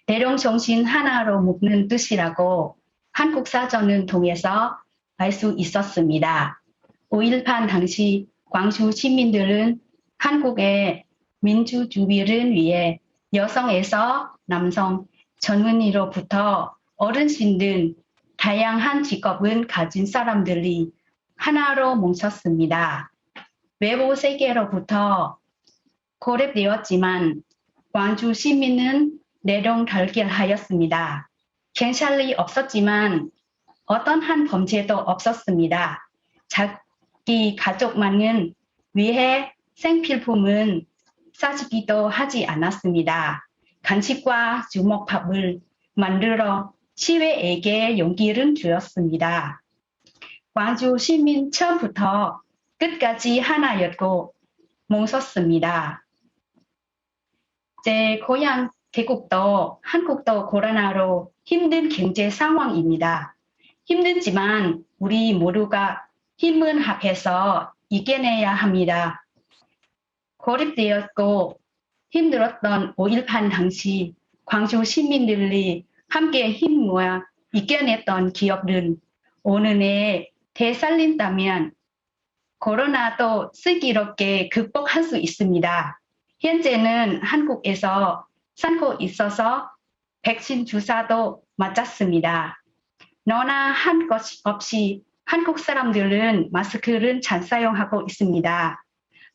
대령정신 하나로 묶는 뜻이라고 한국 사전을 통해서 알 수 있었습니다. 5.18 당시 광주 시민들은 한국의 민주주의를 위해 여성에서 남성, 젊은이로부터 어르신 등 다양한 직업을 가진 사람들이 하나로 뭉쳤습니다. 외부 세계로부터 고립되었지만 광주 시민은 내롱결길하였습니다. 경찰이 없었지만 어떤 한 범죄도 없었습니다. 자기 가족만을 위해 생필품은 사주기도 하지 않았습니다. 간식과 주먹밥을 만들어 시외에게 용기를 주었습니다. 광주 시민 처음부터 끝까지 하나였고 뭉쳤습니다. 제 고향 태국도 한국도 코로나로 힘든 경제 상황입니다. 힘들지만 우리 모두가 힘을 합해서 이겨내야 합니다. 고립되었고 힘들었던 5.18 당시 광주 시민들이 함께 힘 모아 이겨냈던 기억을 오늘에 되살린다면 코로나도 슬기롭게 극복할 수 있습니다. 현재는 한국에서 쌓고 있어서 백신 주사도 맞았습니다. 너나 한 것 없이 한국 사람들은 마스크를 잘 사용하고 있습니다.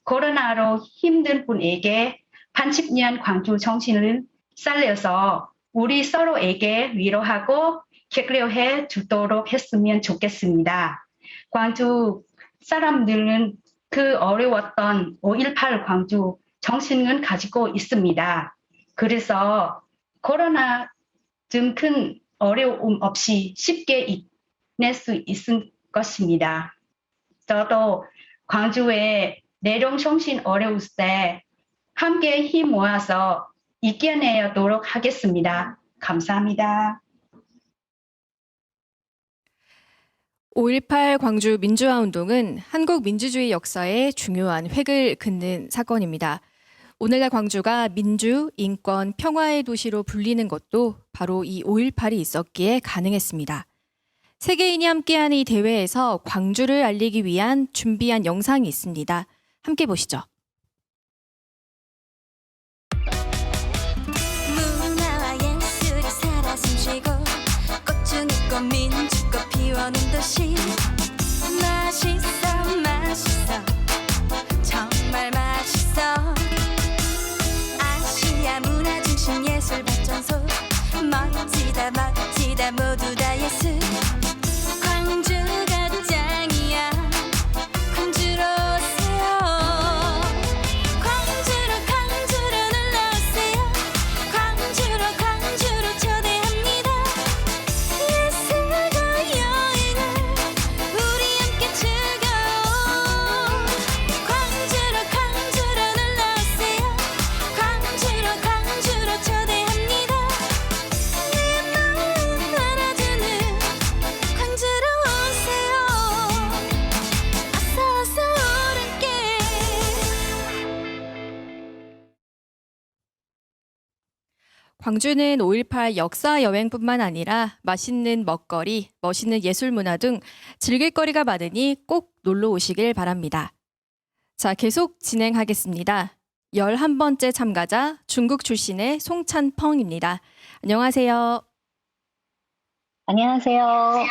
코로나로 힘든 분에게 80년 광주 정신을 살려서 우리 서로에게 위로하고 격려해 주도록 했으면 좋겠습니다. 광주 사람들은 그 어려웠던 5.18 광주 정신을 가지고 있습니다. 그래서 코로나 등 큰 어려움 없이 쉽게 이겨낼 수 있을 것입니다. 저도 광주에 내롱정신 어려울 때 함께 힘 모아서 이겨내도록 하겠습니다. 감사합니다. 5.18 광주 민주화 운동은 한국 민주주의 역사에 중요한 획을 긋는 사건입니다. 오늘날 광주가 민주, 인권, 평화의 도시로 불리는 것도 바로 이 5.18이 있었기에 가능했습니다. 세계인이 함께하는 이 대회에서 광주를 알리기 위한 준비한 영상이 있습니다. 함께 보시죠. 문화와 예술이 살아 숨쉬고 꽃주는 꽃 민주꽃 피워는 도시 맛있어 맛있어 정말 맛있어 아시아 문화중심 예술발전소 멋지다 멋지다 모두 다 예술 광주가 짱이야 광주로 오세요 광주로 놀러오세요 광주로 초대합니다 예술과 여행을 우리 함께 즐겨요 광주로 놀러오세요 광주로 초대합니다 내 마음 알아주는 광주로 오세요 어서 오른께 광주는 5.18 역사 여행뿐만 아니라 맛있는 먹거리, 멋있는 예술 문화 등 즐길 거리가 많으니 꼭 놀러 오시길 바랍니다. 자, 계속 진행하겠습니다. 11번째 참가자 중국 출신의 송찬펑입니다. 안녕하세요. 안녕하세요.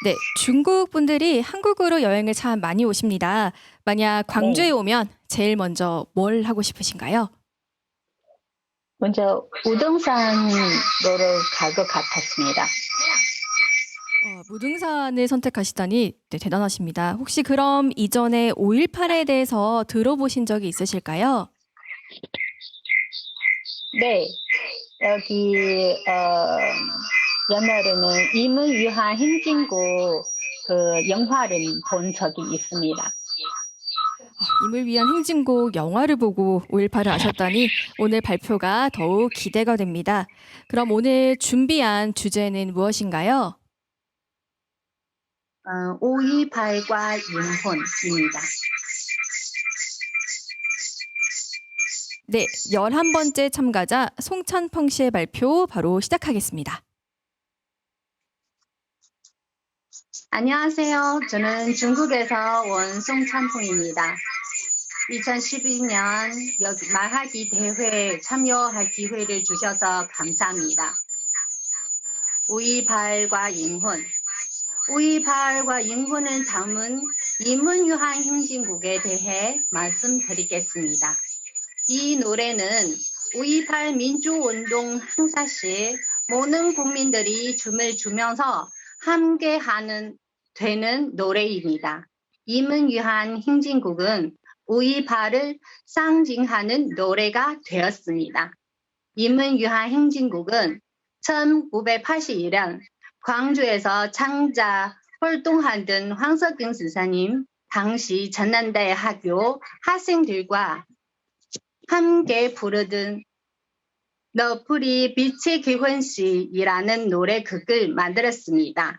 네, 중국 분들이 한국으로 여행을 참 많이 오십니다. 만약 광주에 오면 제일 먼저 뭘 하고 싶으신가요? 먼저 우등산로를 갈 것 같았습니다. 무등산을 선택하시다니 네, 대단하십니다. 혹시 그럼 이전에 5.18에 대해서 들어보신 적이 있으실까요? 네, 여기 옛날에는 임의유한 행진곡 그 영화를 본 적이 있습니다. 임을 위한 행진곡 영화를 보고 5.18을 아셨다니 오늘 발표가 더욱 기대가 됩니다. 그럼 오늘 준비한 주제는 무엇인가요? 5.18과 인혼입니다. 네, 11번째 참가자 송찬펑 씨의 발표 바로 시작하겠습니다. 안녕하세요. 저는 중국에서 온 송찬풍입니다. 2012년 여기 말하기 대회에 참여할 기회를 주셔서 감사합니다. 5.18과 인혼. 5.18과 인혼을 담은 임은유한 행진곡에 대해 말씀드리겠습니다. 이 노래는 5.18 민주운동 행사 시 모든 국민들이 춤을 추면서 함께하는 되는 노래입니다. 임은유한 행진곡은 5.18을 상징하는 노래가 되었습니다. 임은유한 행진곡은 1981년 광주에서 창자 활동하던 황석경 스사님, 당시 전남대학교 학생들과 함께 부르던 너풀이 빛의 기혼식이라는 노래극을 만들었습니다.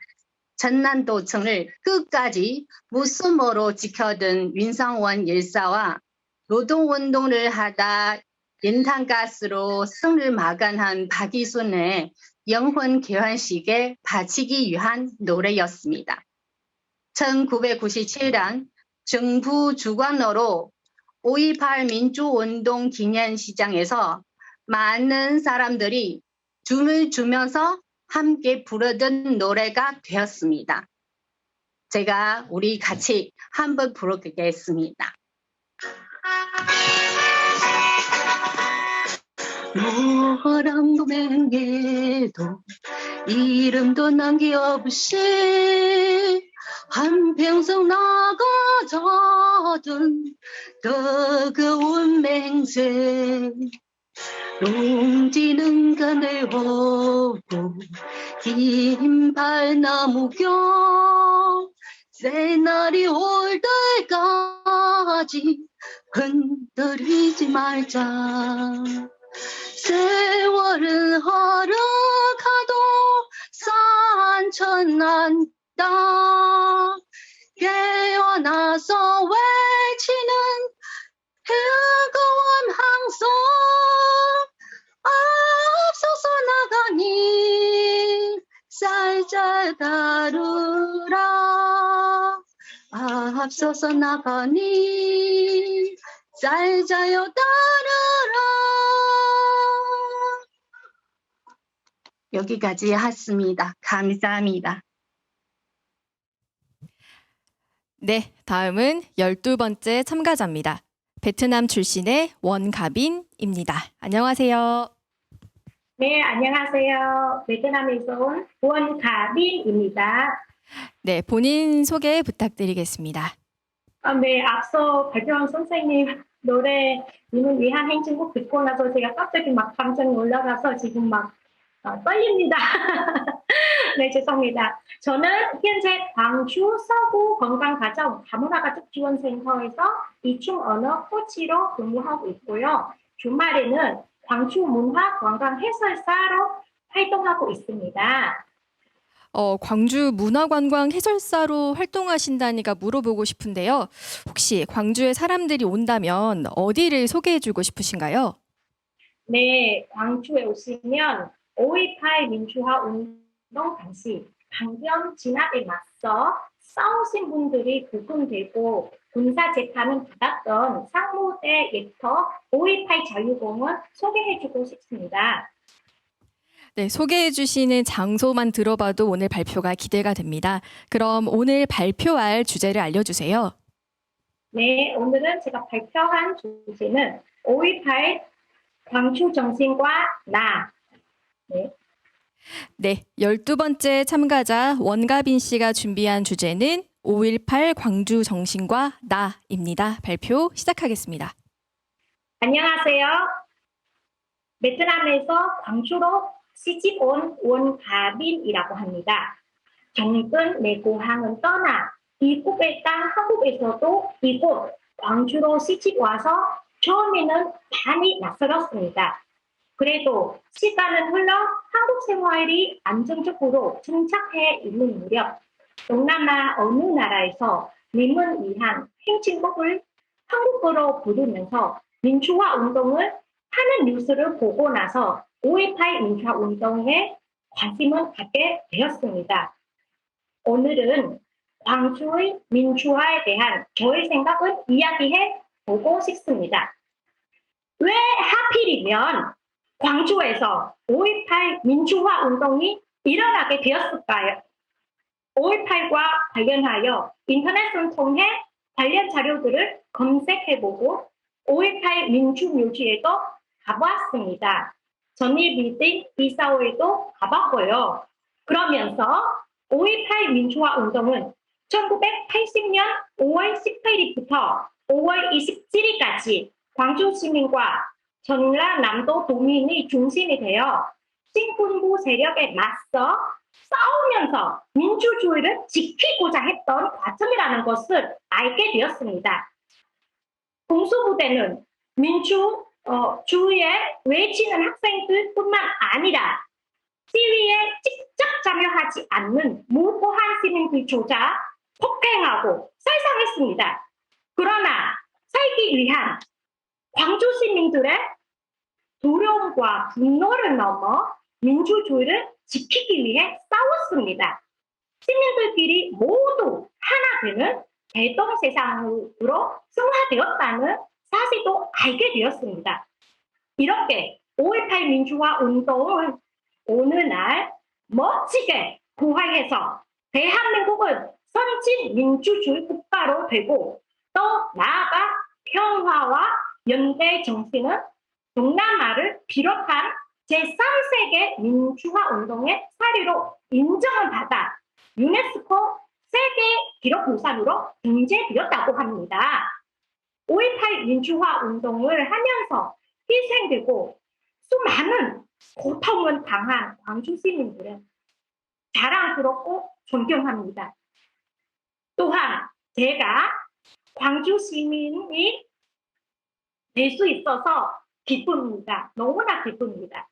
전남도청을 끝까지 무수모로 지켜둔 윤상원 일사와 노동운동을 하다 연탄가스로 승을 마감한 박이순의 영혼 개환식에 바치기 위한 노래였습니다. 1997년 정부 주관으로 5.18 민주운동 기념시장에서 많은 사람들이 춤을 추면서 함께 부르던 노래가 되었습니다. 제가 우리 같이 한번 부르겠습니다. 뭐라도 맹게도 이름도 남기없이 한평생 나가자던 뜨거운 맹세 농지는 간을 보고 긴 발나무겨 새날이 올 때까지 흔들리지 말자. 세월은 걸어가도 산천난다. 깨어나서 외치는 뜨거운 항소 앞서서 나가니 살자 다루라 앞서서 나가니 잘 자요 따르라. 여기까지 했습니다. 감사합니다. 네, 다음은 12번째 참가자입니다. 베트남 출신의 원가빈입니다. 안녕하세요. 네, 안녕하세요. 베트남에서 온 원가빈입니다. 네, 본인 소개 부탁드리겠습니다. 네, 앞서 발표한 선생님 노래 님을 위한 행진곡 듣고 나서 제가 갑자기 막 감정이 올라가서 지금 막 떨립니다. 네, 죄송합니다. 저는 현재 광주 서구 건강가정 다문화가족지원센터에서 이중 언어 코치로 근무하고 있고요. 주말에는 광주 문화관광 해설사로 활동하고 있습니다. 광주 문화관광 해설사로 활동하신다니까 물어보고 싶은데요. 혹시 광주에 사람들이 온다면 어디를 소개해주고 싶으신가요? 네, 광주에 오시면 5.18 민주화 운동 당시 강경 진압에 맞서 싸우신 분들이 구금되고 군사 재판을 받았던 상무대 예터 5.18 자유공원 소개해주고 싶습니다. 네, 소개해 주시는 장소만 들어봐도 오늘 발표가 기대가 됩니다. 그럼 오늘 발표할 주제를 알려주세요. 네, 오늘은 제가 발표한 주제는 5.18 광주 정신과 나. 네, 12번째 참가자 원가빈 씨가 준비한 주제는 5.18 광주 정신과 나입니다. 발표 시작하겠습니다. 안녕하세요. 베트남에서 광주로 시집 온 원가빈이라고 합니다. 정든 내 고향은 떠나 이국의 땅 한국에서도 이곳 광주로 시집 와서 처음에는 많이 낯설었습니다. 그래도 시간은 흘러 한국 생활이 안정적으로 정착해 있는 무렵 동남아 어느 나라에서 님을 위한 행진곡을 한국어로 부르면서 민주화 운동을 하는 뉴스를 보고 나서 5.18 민주화 운동에 관심을 갖게 되었습니다. 오늘은 광주의 민주화에 대한 저의 생각을 이야기해 보고 싶습니다. 왜 하필이면 광주에서 5.18 민주화 운동이 일어나게 되었을까요? 5.18과 관련하여 인터넷을 통해 관련 자료들을 검색해보고 5.18 민주묘지에도 가보았습니다. 전일빌딩 이사회도 가봤고요. 그러면서 5.18 민주화 운동은 1980년 5월 18일부터 5월 27일까지 광주 시민과 전라남도 도민이 중심이 되어 신군부 세력에 맞서 싸우면서 민주주의를 지키고자 했던 과정이라는 것을 알게 되었습니다. 공수부대는 민주주의에 외치는 학생들뿐만 아니라 시위에 직접 참여하지 않는 무고한 시민들조차 폭행하고 살상했습니다. 그러나 살기 위한 광주 시민들의 두려움과 분노를 넘어 민주주의를 지키기 위해 싸웠습니다. 시민들끼리 모두 하나 되는 대동세상으로 승화되었다는 사실도 알게 되었습니다. 이렇게 5.18 민주화 운동은 오늘날 멋지게 부활해서 대한민국은 선진 민주주의 국가로 되고 또 나아가 평화와 연대 정신은 동남아를 비롯한 제3세계 민주화 운동의 사례로 인정을 받아 유네스코 세계 기록유산으로 등재되었다고 합니다. 5.18 민주화 운동을 하면서 희생되고 수많은 고통을 당한 광주 시민들은 자랑스럽고 존경합니다. 또한 제가 광주 시민이 될 수 있어서 기쁩니다. 너무나 기쁩니다.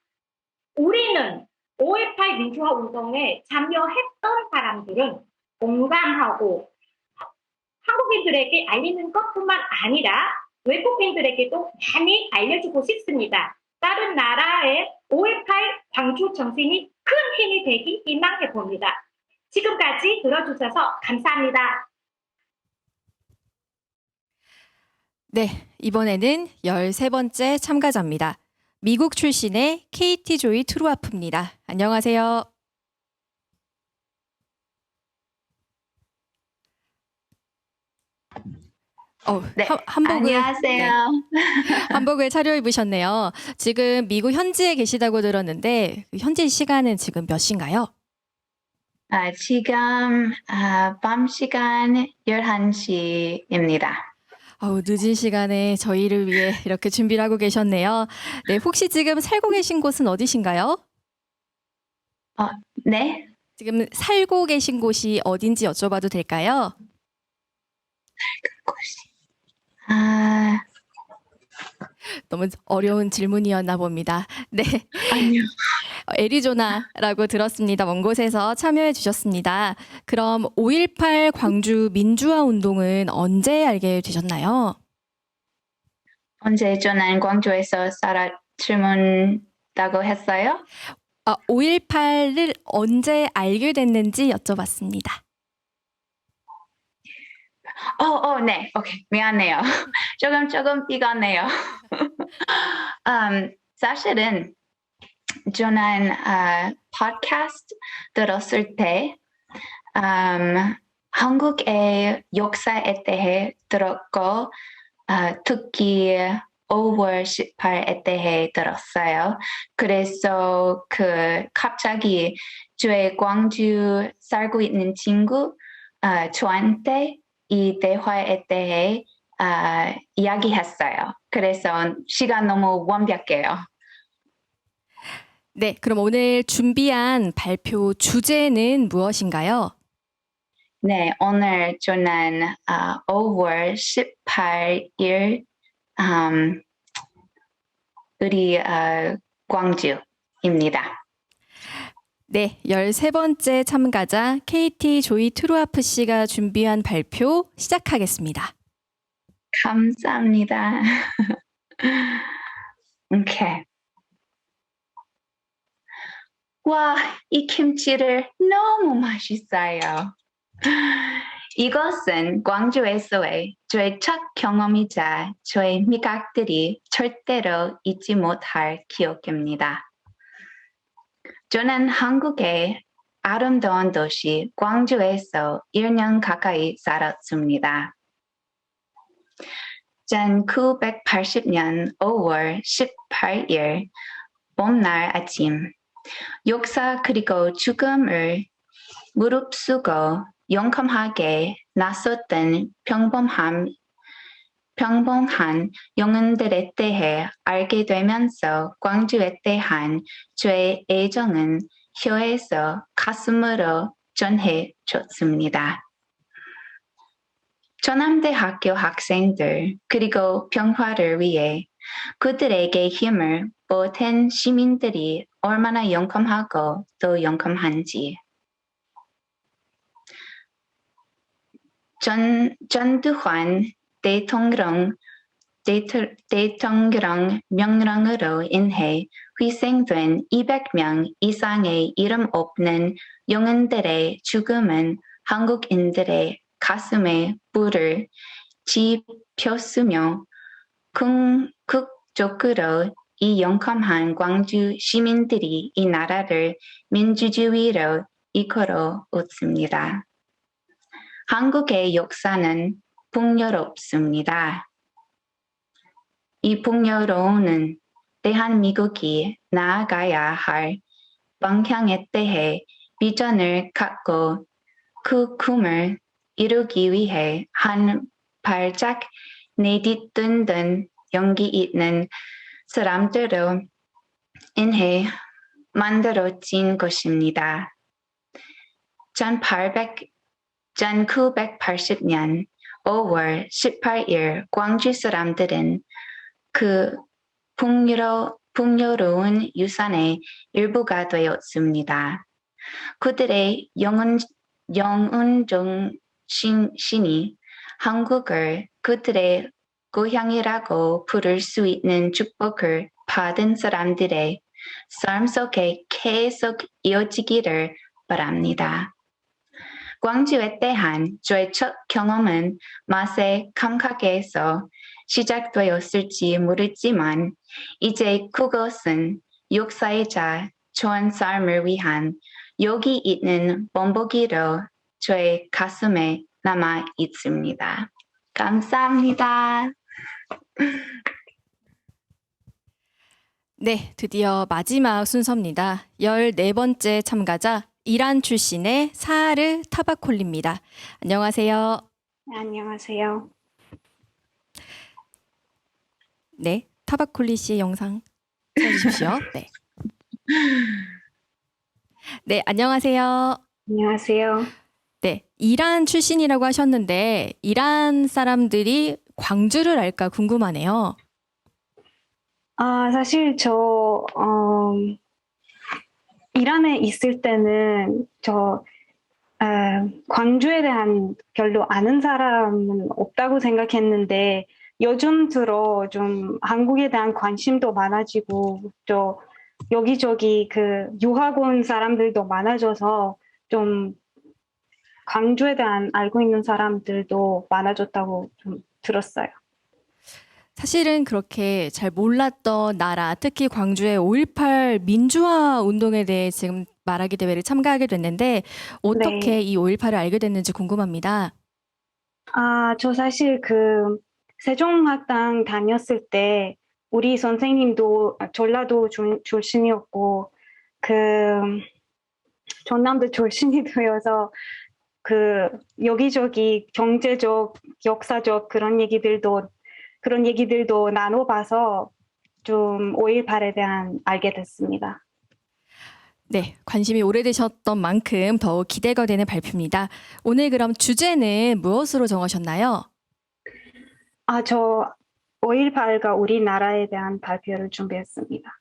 우리는 5.18 민주화 운동에 참여했던 사람들은 공감하고 한국인들에게 알리는 것뿐만 아니라 외국인들에게도 많이 알려주고 싶습니다. 다른 나라의 5.18 광주 정신이 큰 힘이 되기 희망해 봅니다. 지금까지 들어주셔서 감사합니다. 네, 이번에는 13번째 참가자입니다. 미국 출신의 KT 조이 트루아프입니다. 안녕하세요. 네, 한복을, 안녕하세요. 한복을 차려입으셨네요. 지금 미국 현지에 계시다고 들었는데 현지 시간은 지금 몇 시인가요? 지금 밤 시간 11시입니다. 늦은 시간에 저희를 위해 이렇게 준비를 하고 계셨네요. 네, 혹시 지금 살고 계신 곳은 어디신가요? 네? 지금 살고 계신 곳이 어딘지 여쭤봐도 될까요? 너무 어려운 질문이었나 봅니다. 네. 아니요. 애리조나라고 들었습니다. 먼 곳에서 참여해 주셨습니다. 그럼 5.18 광주 민주화 운동은 언제 알게 되셨나요? 언제 저는 광주에서 질문다고 했어요? 5.18을 언제 알게 됐는지 여쭤봤습니다. 네. 오케이. 미안해요. 조금 삐갔네요. 사실은 저는 팟캐스트 들었을 때 한국의 역사에 대해 들었고 특히 5월 18일에 대해 들었어요. 그래서 갑자기 저의 광주 살고 있는 친구 저한테 이 대화에 대해 이야기했어요. 그래서 시간 너무 완벽해요. 네, 그럼 오늘 준비한 발표 주제는 무엇인가요? 네, 오늘 저는 5월 18일 우리 광주입니다. 네, 13번째 참가자 KT 조이 트루아프 씨가 준비한 발표 시작하겠습니다. 감사합니다. 오케이. 와, 이 김치를 너무 맛있어요. 이것은 광주에서의 저의 첫 경험이자 저의 미각들이 절대로 잊지 못할 기억입니다. 저는 한국의 아름다운 도시 광주에서 1년 가까이 살았습니다. 1980년 5월 18일 봄날 아침 역사 그리고 죽음을 무릅쓰고 용감하게 나섰던 평범한 영웅들에 대해 알게 되면서 광주에 대한 저의 애정은 혀에서 가슴으로 전해졌습니다. 전남대학교 학생들 그리고 평화를 위해 그들에게 힘을 보탠 시민들이 얼마나 용감하고 또 용감한지. 전두환 대통령 명령으로 인해 희생된 200명 이상의 이름 없는 영웅들의 죽음은 한국인들의 가슴에 불을 지폈으며 극적으로 이 용감한 광주 시민들이 이 나라를 민주주의로 이끌어 왔습니다. 한국의 역사는 풍요롭습니다. 이 풍요로움은 대한민국이 나아가야 할 방향에 대해 비전을 갖고 그 꿈을 이루기 위해 한 발짝 내딛는 용기 있는 사람들로 인해 만들어진 것입니다. 1980년 5월 18일 광주 사람들은 그 풍요로운 유산의 일부가 되었습니다. 그들의 영웅정신이 한국을 그들의 고향이라고 부를 수 있는 축복을 받은 사람들의 삶 속에 계속 이어지기를 바랍니다. 광주에 대한 저의 첫 경험은 맛의 감각에서 시작되었을지 모르지만 이제 그것은 역사이자 좋은 삶을 위한 여기 있는 본보기로 저의 가슴에 남아 있습니다. 감사합니다. 네, 드디어 마지막 순서입니다. 14번째 참가자 이란 출신의 사하르 타바콜리입니다. 안녕하세요. 네, 안녕하세요. 네, 타바콜리 씨의 영상 찾아주십시오. 네. 네, 안녕하세요. 안녕하세요. 네, 이란 출신이라고 하셨는데 이란 사람들이 광주를 알까 궁금하네요. 사실 이란에 있을 때는 광주에 대한 별로 아는 사람은 없다고 생각했는데 요즘 들어 좀 한국에 대한 관심도 많아지고 또 여기저기 그 유학 온 사람들도 많아져서 좀 광주에 대한 알고 있는 사람들도 많아졌다고 좀 들었어요. 사실은 그렇게 잘 몰랐던 나라, 특히 광주의 5.18 민주화 운동에 대해 지금 말하기 대회를 참가하게 됐는데 어떻게 네. 이 5.18을 알게 됐는지 궁금합니다. 저 사실 그 세종학당 다녔을 때 우리 선생님도 전라도 출신이었고 그 전남도 출신이 되어서 그 여기저기 경제적, 역사적 그런 얘기들도 나눠봐서 좀 5.18에 대한 알게 됐습니다. 네, 관심이 오래되셨던 만큼 더욱 기대가 되는 발표입니다. 오늘 그럼 주제는 무엇으로 정하셨나요? 저 5.18과 우리나라에 대한 발표를 준비했습니다.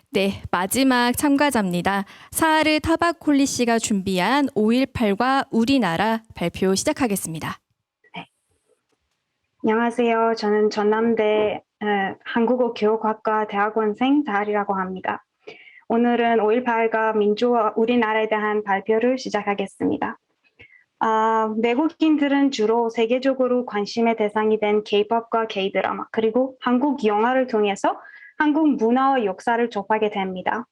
네, 마지막 참가자입니다. 사하르 타바콜리 씨가 준비한 5.18과 우리나라 발표 시작하겠습니다. 안녕하세요. 저는 전남대 한국어 교육학과 대학원생 사하리라고 합니다. 오늘은 5.18과 민주화 우리나라에 대한 발표를 시작하겠습니다. 외국인들은 주로 세계적으로 관심의 대상이 된 K-팝과 K-드라마 그리고 한국 영화를 통해서 한국 문화와 역사를 접하게 됩니다.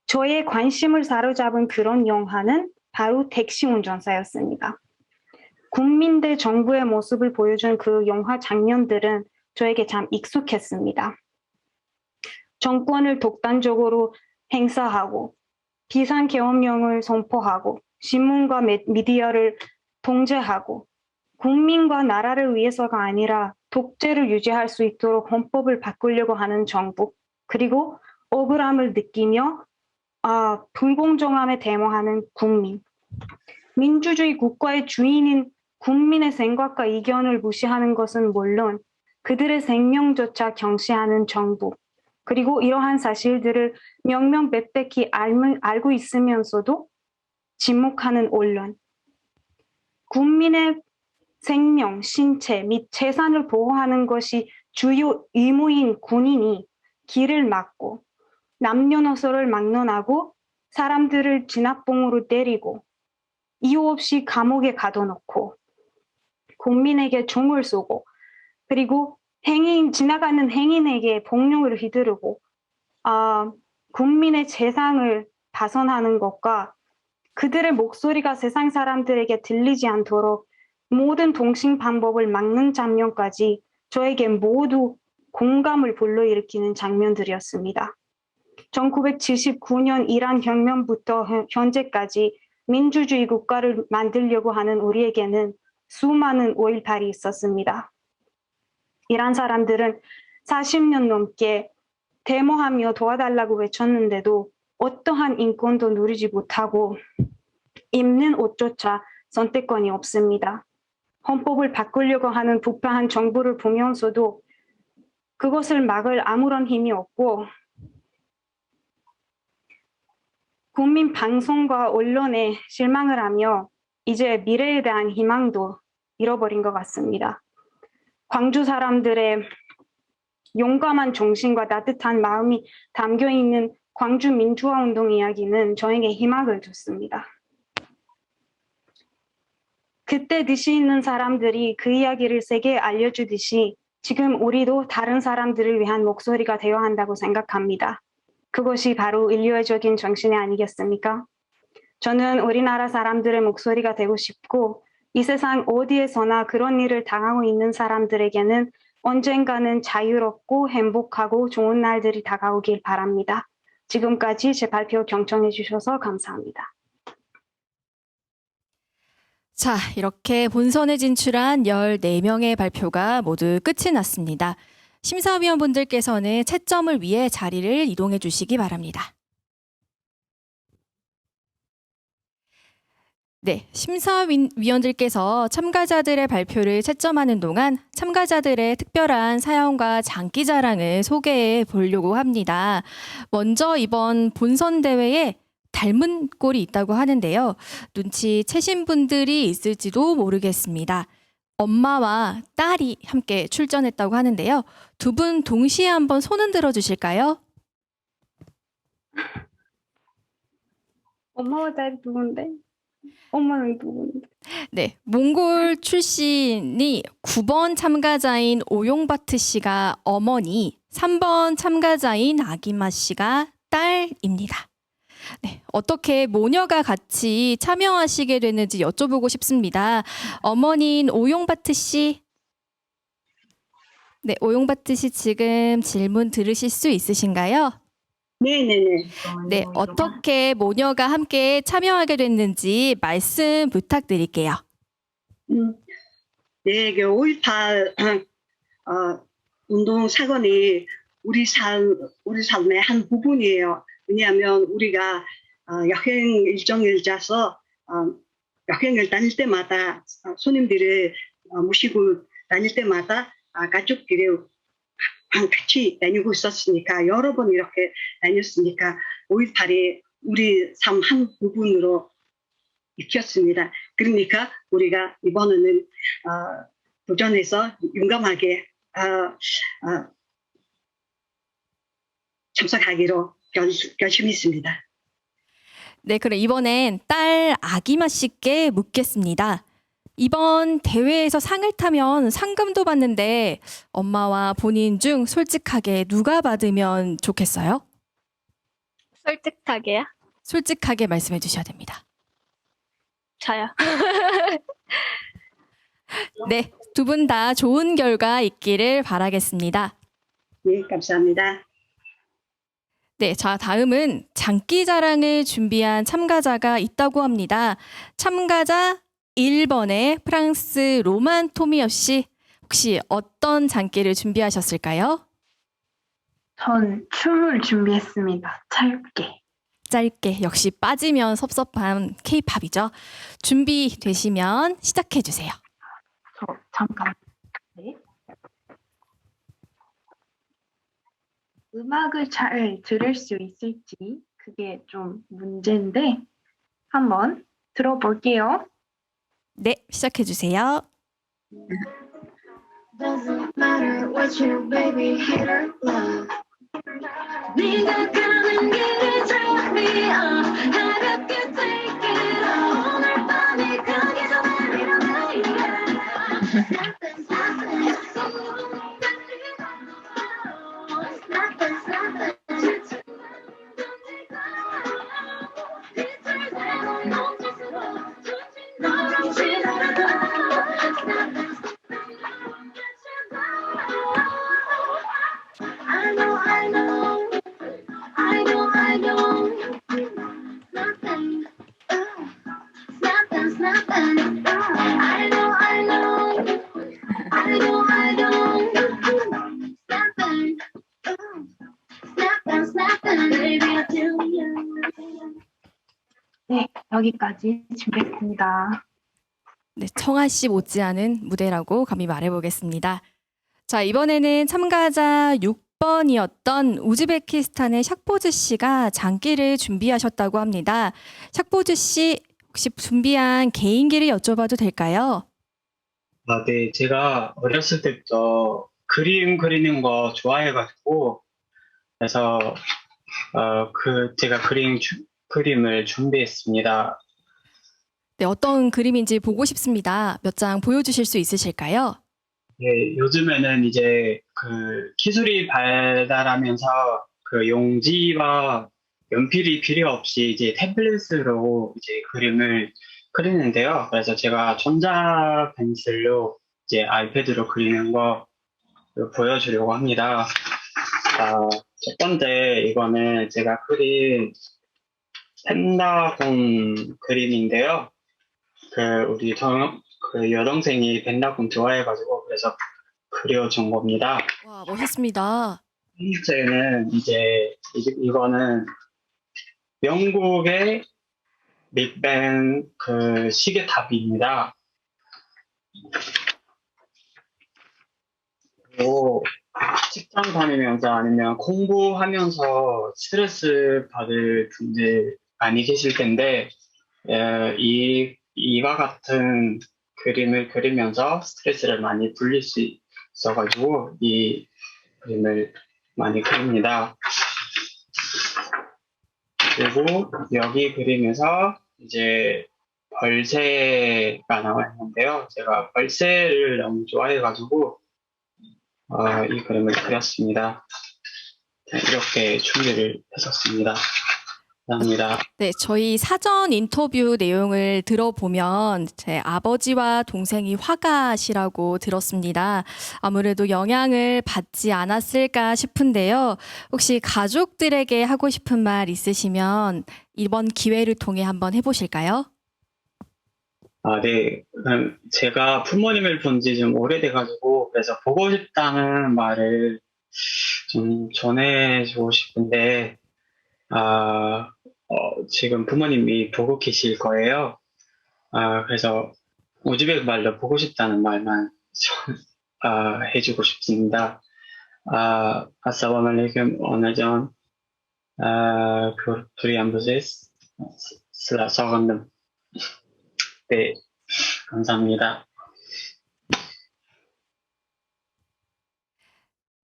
저의 관심을 사로잡은 그런 영화는 바로 택시 운전사였습니다. 국민 대 정부의 모습을 보여준 그 영화 장면들은 저에게 참 익숙했습니다. 정권을 독단적으로 행사하고 비상계엄령을 선포하고 신문과 미디어를 통제하고 국민과 나라를 위해서가 아니라 독재를 유지할 수 있도록 헌법을 바꾸려고 하는 정부 그리고 억울함을 느끼며 불공정함에 대모하는 국민 민주주의 국가의 주인인 국민의 생각과 의견을 무시하는 것은 물론 그들의 생명조차 경시하는 정부 그리고 이러한 사실들을 명명백백히 알고 있으면서도 침묵하는 언론 국민의 생명, 신체 및 재산을 보호하는 것이 주요 의무인 군인이 길을 막고 남녀노소를 막론하고 사람들을 진압봉으로 때리고 이유 없이 감옥에 가둬놓고 국민에게 총을 쏘고 그리고 지나가는 행인에게 폭력을 휘두르고 국민의 재산을 파손하는 것과 그들의 목소리가 세상 사람들에게 들리지 않도록 모든 통신 방법을 막는 장면까지 저에게 모두 공감을 불러일으키는 장면들이었습니다. 1979년 이란 혁명부터 현재까지 민주주의 국가를 만들려고 하는 우리에게는 수많은 5.18이 있었습니다. 이란 사람들은 40년 넘게 데모하며 도와달라고 외쳤는데도 어떠한 인권도 누리지 못하고 입는 옷조차 선택권이 없습니다. 헌법을 바꾸려고 하는 부패한 정부를 보면서도 그것을 막을 아무런 힘이 없고 국민 방송과 언론에 실망을 하며 이제 미래에 대한 희망도 잃어버린 것 같습니다. 광주 사람들의 용감한 정신과 따뜻한 마음이 담겨있는 광주 민주화 운동 이야기는 저에게 희망을 줬습니다. 그때 듯이 있는 사람들이 그 이야기를 세게 알려주듯이 지금 우리도 다른 사람들을 위한 목소리가 되어야 한다고 생각합니다. 그것이 바로 인류애적인 정신이 아니겠습니까? 저는 우리나라 사람들의 목소리가 되고 싶고 이 세상 어디에서나 그런 일을 당하고 있는 사람들에게는 언젠가는 자유롭고 행복하고 좋은 날들이 다가오길 바랍니다. 지금까지 제 발표 경청해 주셔서 감사합니다. 자, 이렇게 본선에 진출한 14명의 발표가 모두 끝이 났습니다. 심사위원분들께서는 채점을 위해 자리를 이동해 주시기 바랍니다. 네, 심사위원들께서 참가자들의 발표를 채점하는 동안 참가자들의 특별한 사연과 장기자랑을 소개해 보려고 합니다. 먼저 이번 본선 대회에 닮은 꼴이 있다고 하는데요. 눈치채신 분들이 있을지도 모르겠습니다. 엄마와 딸이 함께 출전했다고 하는데요. 두 분 동시에 한번 손 흔들어 주실까요? 엄마와 딸이 누군데? 엄마는 누군데? 네, 몽골 출신이 9번 참가자인 오용바트 씨가 어머니, 3번 참가자인 아기마 씨가 딸입니다. 네, 어떻게 모녀가 같이 참여하시게 됐는지 여쭤보고 싶습니다. 어머니인 오용바트 씨. 네, 오용바트 씨 지금 질문 들으실 수 있으신가요? 네네네. 네, 어떻게 모녀가 함께 참여하게 됐는지 말씀 부탁드릴게요. 네, 5.18 운동 사건이 우리 삶의 한 부분이에요. 왜냐하면 우리가 여행 일정을 짜서 여행을 다닐 때마다 손님들을 모시고 다닐 때마다 가족끼리 같이 다니고 있었으니까 여러 번 이렇게 다녔으니까 5.18이 우리 삶 한 부분으로 익혔습니다. 그러니까 우리가 이번에는 도전해서 용감하게 참석하기로 결심했습니다. 네, 그럼 이번엔 딸 아기마 씨께 묻겠습니다. 이번 대회에서 상을 타면 상금도 받는데 엄마와 본인 중 솔직하게 누가 받으면 좋겠어요? 솔직하게요? 솔직하게 말씀해 주셔야 됩니다. 저요. 네, 두 분 다 좋은 결과 있기를 바라겠습니다. 네, 감사합니다. 네, 자, 다음은 장기자랑을 준비한 참가자가 있다고 합니다. 참가자 1번의 프랑스 로만 토미어 씨, 혹시 어떤 장기를 준비하셨을까요? 전 춤을 준비했습니다. 짧게. 짧게, 역시 빠지면 섭섭한 K-팝이죠. 준비되시면 시작해 주세요. 잠깐. 네. 음악을 잘 들을 수 있을지 그게 좀 문제인데 한번 들어볼게요. 네, 시작해 주세요. Doesn't matter what you baby hate or love. 네가 가는 길을 drop me off. 가볍게 take it all. 오늘 밤이 가기 전에 밀어내. Nothing's happening. Nothing's happening. 이틀새로 넘칠수록 너랑 지나가. I know, I know, I know, I know. Nothing, nothing's nothing. I know, I know, I know, I know. Nothing, nothing's nothing. Baby, I tell you. 네, 여기까지 준비했습니다. 네, 청아 씨 못지않은 무대라고 감히 말해보겠습니다. 자, 이번에는 참가자 6번이었던 우즈베키스탄의 샥보즈 씨가 장기를 준비하셨다고 합니다. 샥보즈 씨, 혹시 준비한 개인기를 여쭤봐도 될까요? 네, 제가 어렸을 때부터 그림 그리는 거 좋아해가지고 그래서 제가 그림을 준비했습니다. 네, 어떤 그림인지 보고 싶습니다. 몇 장 보여주실 수 있으실까요? 네, 요즘에는 이제 그 기술이 발달하면서 그 용지와 연필이 필요 없이 이제 태블릿으로 이제 그림을 그리는데요. 그래서 제가 전자 펜슬로 이제 아이패드로 그리는 거 보여주려고 합니다. 첫 번째 이거는 제가 그린 펜다곤 그림인데요. 우리 그 여동생이 펜다곤 좋아해가지고 그래서 그려준 겁니다. 와, 멋있습니다. 번째는 이제 이거는 영국의 빅뱅 그 시계탑입니다. 그리고 직장 다니면서 아니면 공부하면서 스트레스 받을 분들 많이 계실 텐데 이와 같은 그림을 그리면서 스트레스를 많이 풀릴 수 있어가지고 이 그림을 많이 그립니다. 그리고 여기 그림에서 이제 벌새가 나와 있는데요. 제가 벌새를 너무 좋아해가지고 이 그림을 그렸습니다. 이렇게 준비를 했었습니다. 감사합니다. 네, 저희 사전 인터뷰 내용을 들어보면 제 아버지와 동생이 화가시라고 들었습니다. 아무래도 영향을 받지 않았을까 싶은데요. 혹시 가족들에게 하고 싶은 말 있으시면 이번 기회를 통해 한번 해보실까요? 네. 제가 부모님을 본 지 좀 오래돼가지고 그래서 보고 싶다는 말을 좀 전해주고 싶은데 지금 부모님이 보고 계실 거예요. 그래서 우즈베크 말로 보고 싶다는 말만 해주고 싶습니다. 아사바말레이쿰 오나전 두리안부세스 슬라서건름. 네, 감사합니다.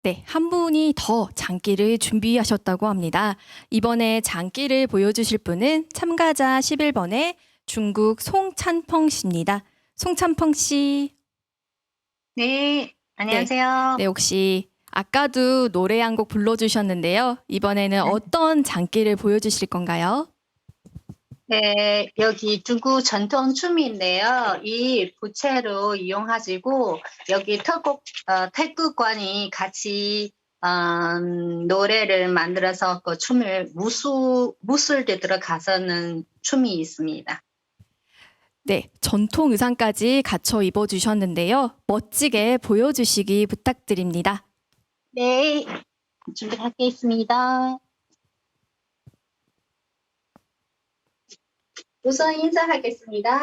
네, 한 분이 더 장기를 준비하셨다고 합니다. 이번에 장기를 보여주실 분은 참가자 11번의 중국 송찬펑 씨입니다. 송찬펑 씨. 네, 안녕하세요. 네, 혹시 아까도 노래 한 곡 불러주셨는데요. 이번에는 어떤 장기를 보여주실 건가요? 네, 여기 중국 전통 춤인데요. 이 부채로 이용하시고 여기 태극관이 같이 노래를 만들어서 그 춤을 무술대 들어가서는 춤이 있습니다. 네, 전통 의상까지 갖춰 입어주셨는데요. 멋지게 보여주시기 부탁드립니다. 네, 준비하겠습니다. 우선 인사하겠습니다.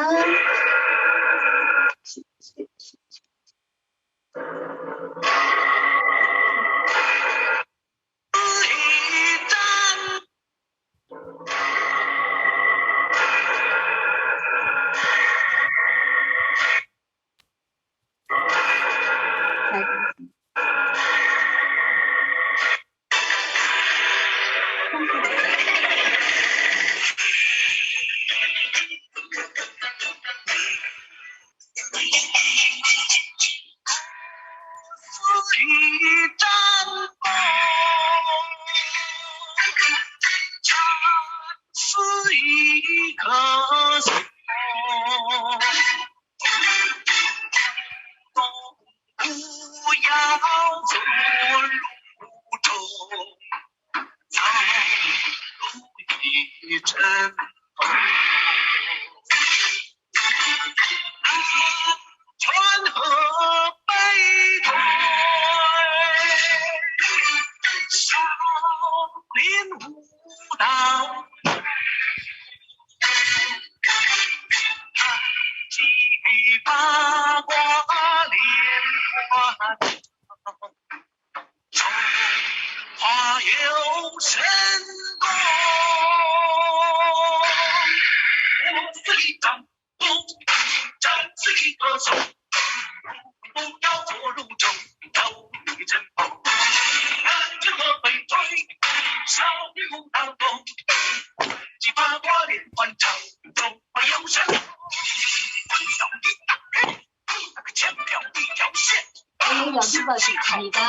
수고하셨습니다.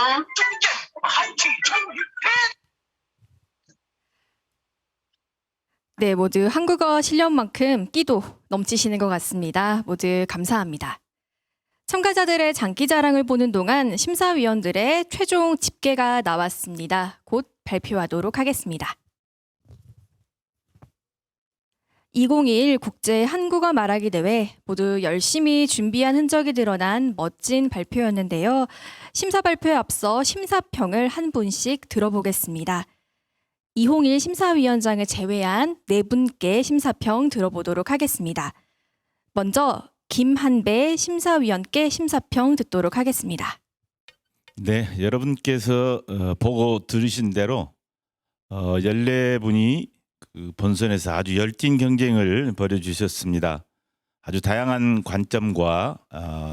네, 모두 한국어 실력만큼 끼도 넘치시는 것 같습니다. 모두 감사합니다. 참가자들의 장기자랑을 보는 동안 심사위원들의 최종 집계가 나왔습니다. 곧 발표하도록 하겠습니다. 2021 국제 한국어 말하기 대회 모두 열심히 준비한 흔적이 드러난 멋진 발표였는데요. 심사 발표에 앞서 심사평을 한 분씩 들어보겠습니다. 이홍일 심사위원장을 제외한 4분께 심사평 들어보도록 하겠습니다. 먼저 김한배 심사위원께 심사평 듣도록 하겠습니다. 네, 여러분께서 보고 들으신 대로 14분이 그 본선에서 아주 열띤 경쟁을 벌여주셨습니다. 아주 다양한 관점과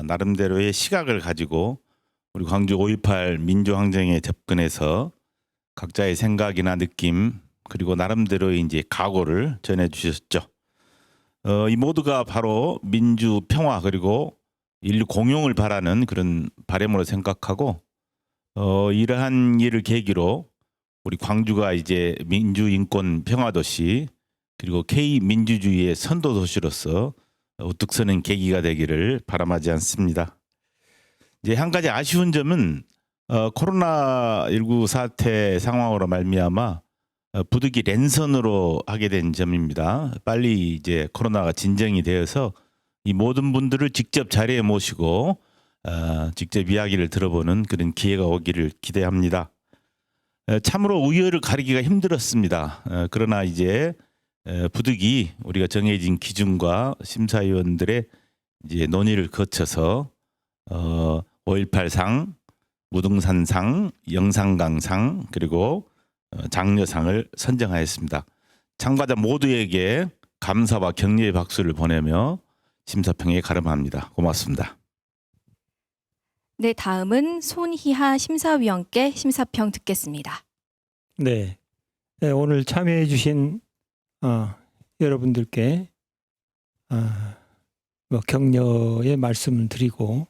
나름대로의 시각을 가지고 우리 광주 5.18 민주항쟁에 접근해서 각자의 생각이나 느낌 그리고 나름대로의 이제 각오를 전해주셨죠. 이 모두가 바로 민주 평화 그리고 인류 공용을 바라는 그런 바람으로 생각하고 이러한 일을 계기로 우리 광주가 이제 민주 인권 평화 도시 그리고 K 민주주의의 선도 도시로서 우뚝 서는 계기가 되기를 바람하지 않습니다. 이제 한 가지 아쉬운 점은 코로나19 사태 상황으로 말미암아 부득이 랜선으로 하게 된 점입니다. 빨리 이제 코로나가 진정이 되어서 이 모든 분들을 직접 자리에 모시고 직접 이야기를 들어보는 그런 기회가 오기를 기대합니다. 참으로 우열을 가리기가 힘들었습니다. 그러나 이제 부득이 우리가 정해진 기준과 심사위원들의 이제 논의를 거쳐서 5.18상, 무등산상, 영상강상 그리고 장려상을 선정하였습니다. 참가자 모두에게 감사와 격려의 박수를 보내며 심사평에 가름합니다. 고맙습니다. 네, 다음은 손희하 심사위원께 심사평 듣겠습니다. 네, 오늘 참여해 주신 여러분들께 격려의 말씀을 드리고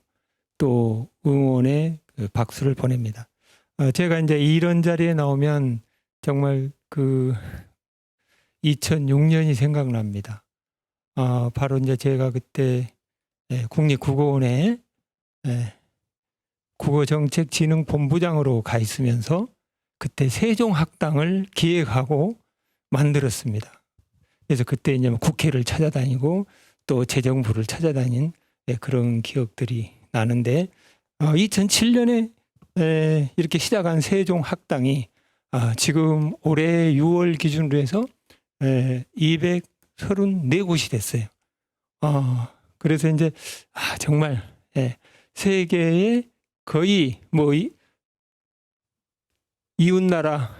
또 응원의 박수를 보냅니다. 제가 이제 이런 자리에 나오면 정말 그 2006년이 생각납니다. 바로 이제 제가 그때 국립국어원에 국어정책진흥본부장으로 가 있으면서 그때 세종학당을 기획하고 만들었습니다. 그래서 그때 이제 국회를 찾아다니고 또 재정부를 찾아다닌 그런 기억들이 나는데 2007년에 이렇게 시작한 세종학당이 지금 올해 6월 기준으로 해서 234곳이 됐어요. 그래서 이제 정말 세계의 거의 뭐 이웃나라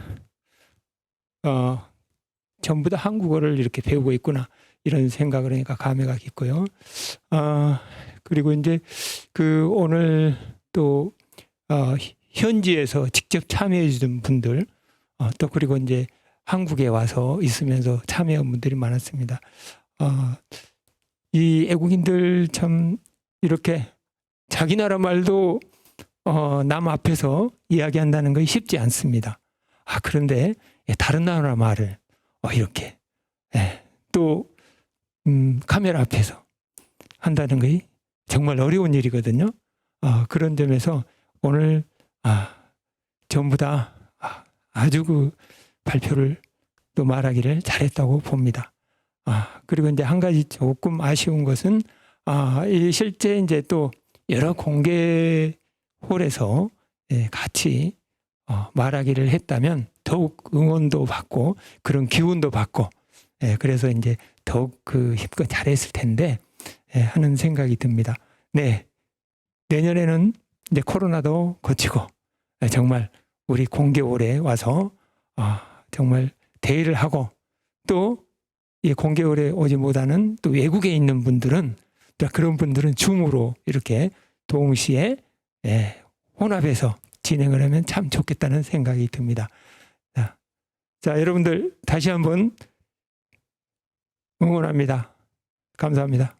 전부 다 한국어를 이렇게 배우고 있구나 이런 생각을 하니까 감회가 깊고요. 그리고 이제 그 오늘 또 현지에서 직접 참여해 주신 분들 또 그리고 이제 한국에 와서 있으면서 참여한 분들이 많았습니다. 이 애국인들 참 이렇게 자기 나라 말도 남 앞에서 이야기한다는 것이 쉽지 않습니다. 그런데 다른 나라 말을 이렇게 또 카메라 앞에서 한다는 것이 정말 어려운 일이거든요. 그런 점에서 오늘 전부 다 아주 그 발표를 또 말하기를 잘했다고 봅니다. 그리고 이제 한 가지 조금 아쉬운 것은 실제 이제 또 여러 공개 홀에서 같이 말하기를 했다면 더욱 응원도 받고 그런 기운도 받고 그래서 이제 더욱 그 힘껏 잘했을 텐데 하는 생각이 듭니다. 네, 내년에는 이제 코로나도 거치고 정말 우리 공개홀에 와서 정말 대회를 하고 또 이 공개홀에 오지 못하는 또 외국에 있는 분들은 또 그런 분들은 줌으로 이렇게 동시에 혼합해서 진행을 하면 참 좋겠다는 생각이 듭니다. 자, 여러분들 다시 한번 응원합니다. 감사합니다.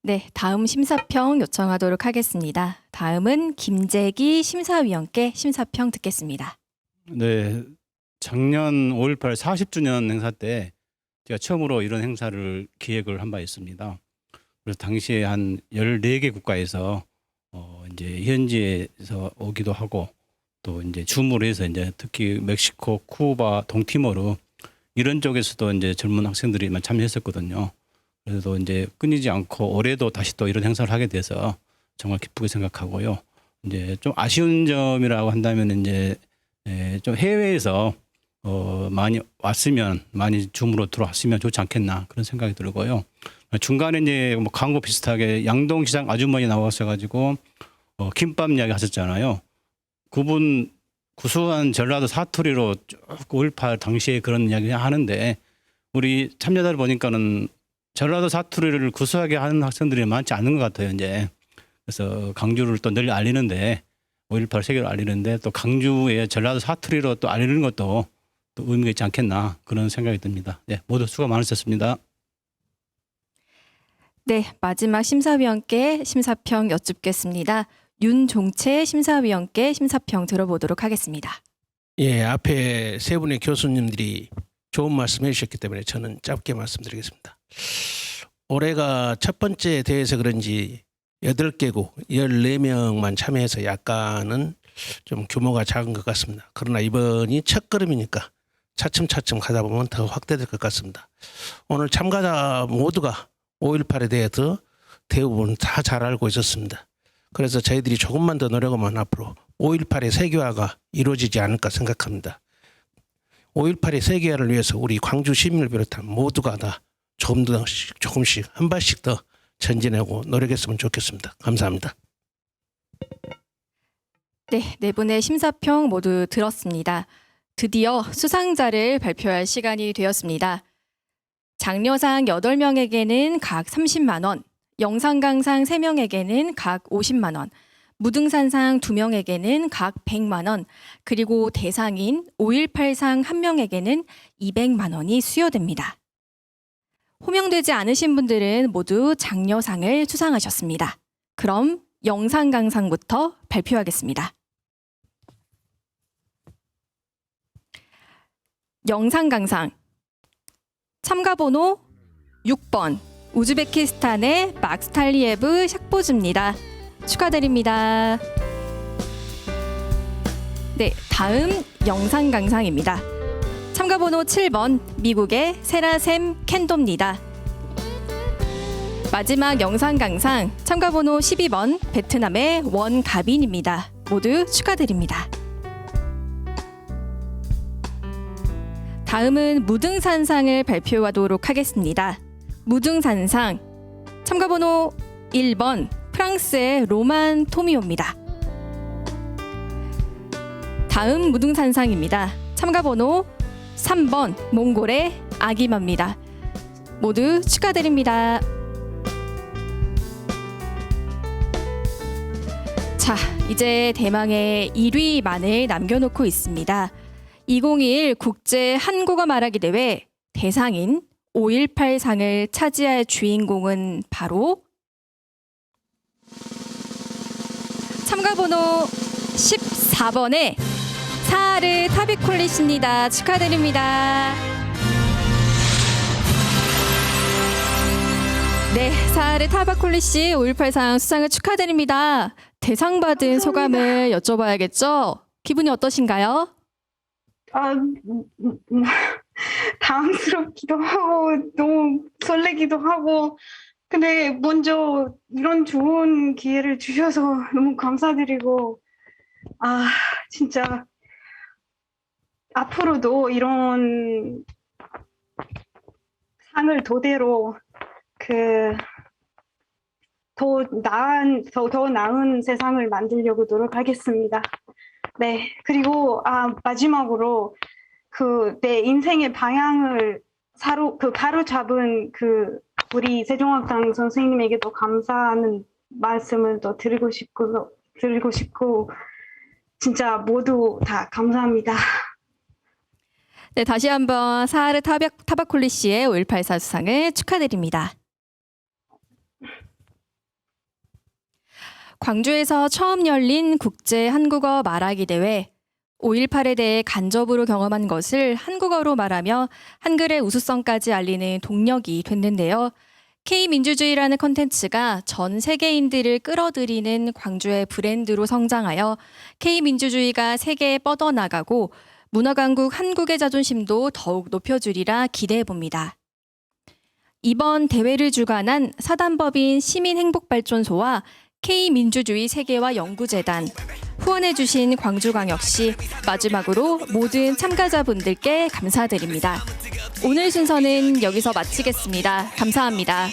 네, 다음 심사평 요청하도록 하겠습니다. 다음은 김재기 심사위원께 심사평 듣겠습니다. 네, 작년 5.18 40주년 행사 때 제가 처음으로 이런 행사를 기획을 한 바 있습니다. 그래서 당시에 한 14개 국가에서 이제 현지에서 오기도 하고 또 이제 줌으로 해서 이제 특히 멕시코, 쿠바, 동티모르 이런 쪽에서도 이제 젊은 학생들이 많이 참여했었거든요. 그래도 이제 끊이지 않고 올해도 다시 또 이런 행사를 하게 돼서 정말 기쁘게 생각하고요. 이제 좀 아쉬운 점이라고 한다면 이제 좀 해외에서 많이 왔으면 많이 줌으로 들어왔으면 좋지 않겠나 그런 생각이 들고요. 중간에 이제 뭐 광고 비슷하게 양동시장 아주머니 나와셔가지고 김밥 이야기 하셨잖아요. 그분 구수한 전라도 사투리로 쭉 5.18 당시에 그런 이야기 하는데 우리 참여자를 보니까는 전라도 사투리를 구수하게 하는 학생들이 많지 않은 것 같아요. 이제 그래서 강주를 또 널리 알리는데 5.18 세계를 알리는데 또 강주의 전라도 사투리로 또 알리는 것도 또 의미가 있지 않겠나 그런 생각이 듭니다. 네, 모두 수고 많으셨습니다. 네, 마지막 심사위원께 심사평 여쭙겠습니다. 윤종채 심사위원께 심사평 들어보도록 하겠습니다. 예, 앞에 세 분의 교수님들이 좋은 말씀 해주셨기 때문에 저는 짧게 말씀드리겠습니다. 올해가 첫 번째 대회에서 그런지 8개국 14명만 참여해서 약간은 좀 규모가 작은 것 같습니다. 그러나 이번이 첫 걸음이니까 차츰차츰 가다 보면 더 확대될 것 같습니다. 오늘 참가자 모두가 5.18에 대해서 대부분 다 잘 알고 있었습니다. 그래서 저희들이 조금만 더 노력하면 앞으로 5.18의 세계화가 이루어지지 않을까 생각합니다. 5.18의 세계화를 위해서 우리 광주 시민을 비롯한 모두가 다 조금씩 한 발씩 더 전진하고 노력했으면 좋겠습니다. 감사합니다. 네, 네 분의 심사평 모두 들었습니다. 드디어 수상자를 발표할 시간이 되었습니다. 장려상 8명에게는 각 30만 원, 영상강상 3명에게는 각 50만 원, 무등산상 2명에게는 각 100만 원, 그리고 대상인 5.18상 1명에게는 200만 원이 수여됩니다. 호명되지 않으신 분들은 모두 장려상을 수상하셨습니다. 그럼 영상강상부터 발표하겠습니다. 영상강상 참가번호 6번 우즈베키스탄의 막스탈리에브 샥보즈입니다. 축하드립니다. 네, 다음 영상강상입니다. 참가번호 7번 미국의 세라셈 켄도입니다. 마지막 영상강상 참가번호 12번 베트남의 원가빈입니다. 모두 축하드립니다. 다음은 무등산상을 발표하도록 하겠습니다. 무등산상 참가번호 1번 프랑스의 로만 토미오입니다. 다음 무등산상입니다. 참가번호 3번 몽골의 아기마입니다. 모두 축하드립니다. 자, 이제 대망의 1위만을 남겨놓고 있습니다. 2021 국제 한국어 말하기 대회 대상인 5.18상을 차지할 주인공은 바로 참가번호 14번의 사하르 타비콜릿입니다. 축하드립니다. 네, 사하르 타바콜릿씨 5.18상 수상을 축하드립니다. 대상 받은 소감을 여쭤봐야겠죠? 기분이 어떠신가요? 당황스럽기도 하고 너무 설레기도 하고 근데 먼저 이런 좋은 기회를 주셔서 너무 감사드리고 진짜 앞으로도 이런 상을 토대로 더 나은 세상을 만들려고 노력하겠습니다. 네, 그리고 마지막으로 내 인생의 방향을 바로잡은 우리 세종학당 선생님에게도 감사하는 말씀을 더 드리고 싶고 진짜 모두 다 감사합니다. 네, 다시 한번 사하르 타바콜릿 씨의 5.18 수상을 축하드립니다. 광주에서 처음 열린 국제 한국어 말하기 대회. 5.18에 대해 간접으로 경험한 것을 한국어로 말하며 한글의 우수성까지 알리는 동력이 됐는데요. K민주주의라는 콘텐츠가 전 세계인들을 끌어들이는 광주의 브랜드로 성장하여 K민주주의가 세계에 뻗어나가고 문화강국 한국의 자존심도 더욱 높여주리라 기대해봅니다. 이번 대회를 주관한 사단법인 시민행복발전소와 K민주주의 세계화 연구재단, 후원해주신 광주광역시, 마지막으로 모든 참가자분들께 감사드립니다. 오늘 순서는 여기서 마치겠습니다. 감사합니다.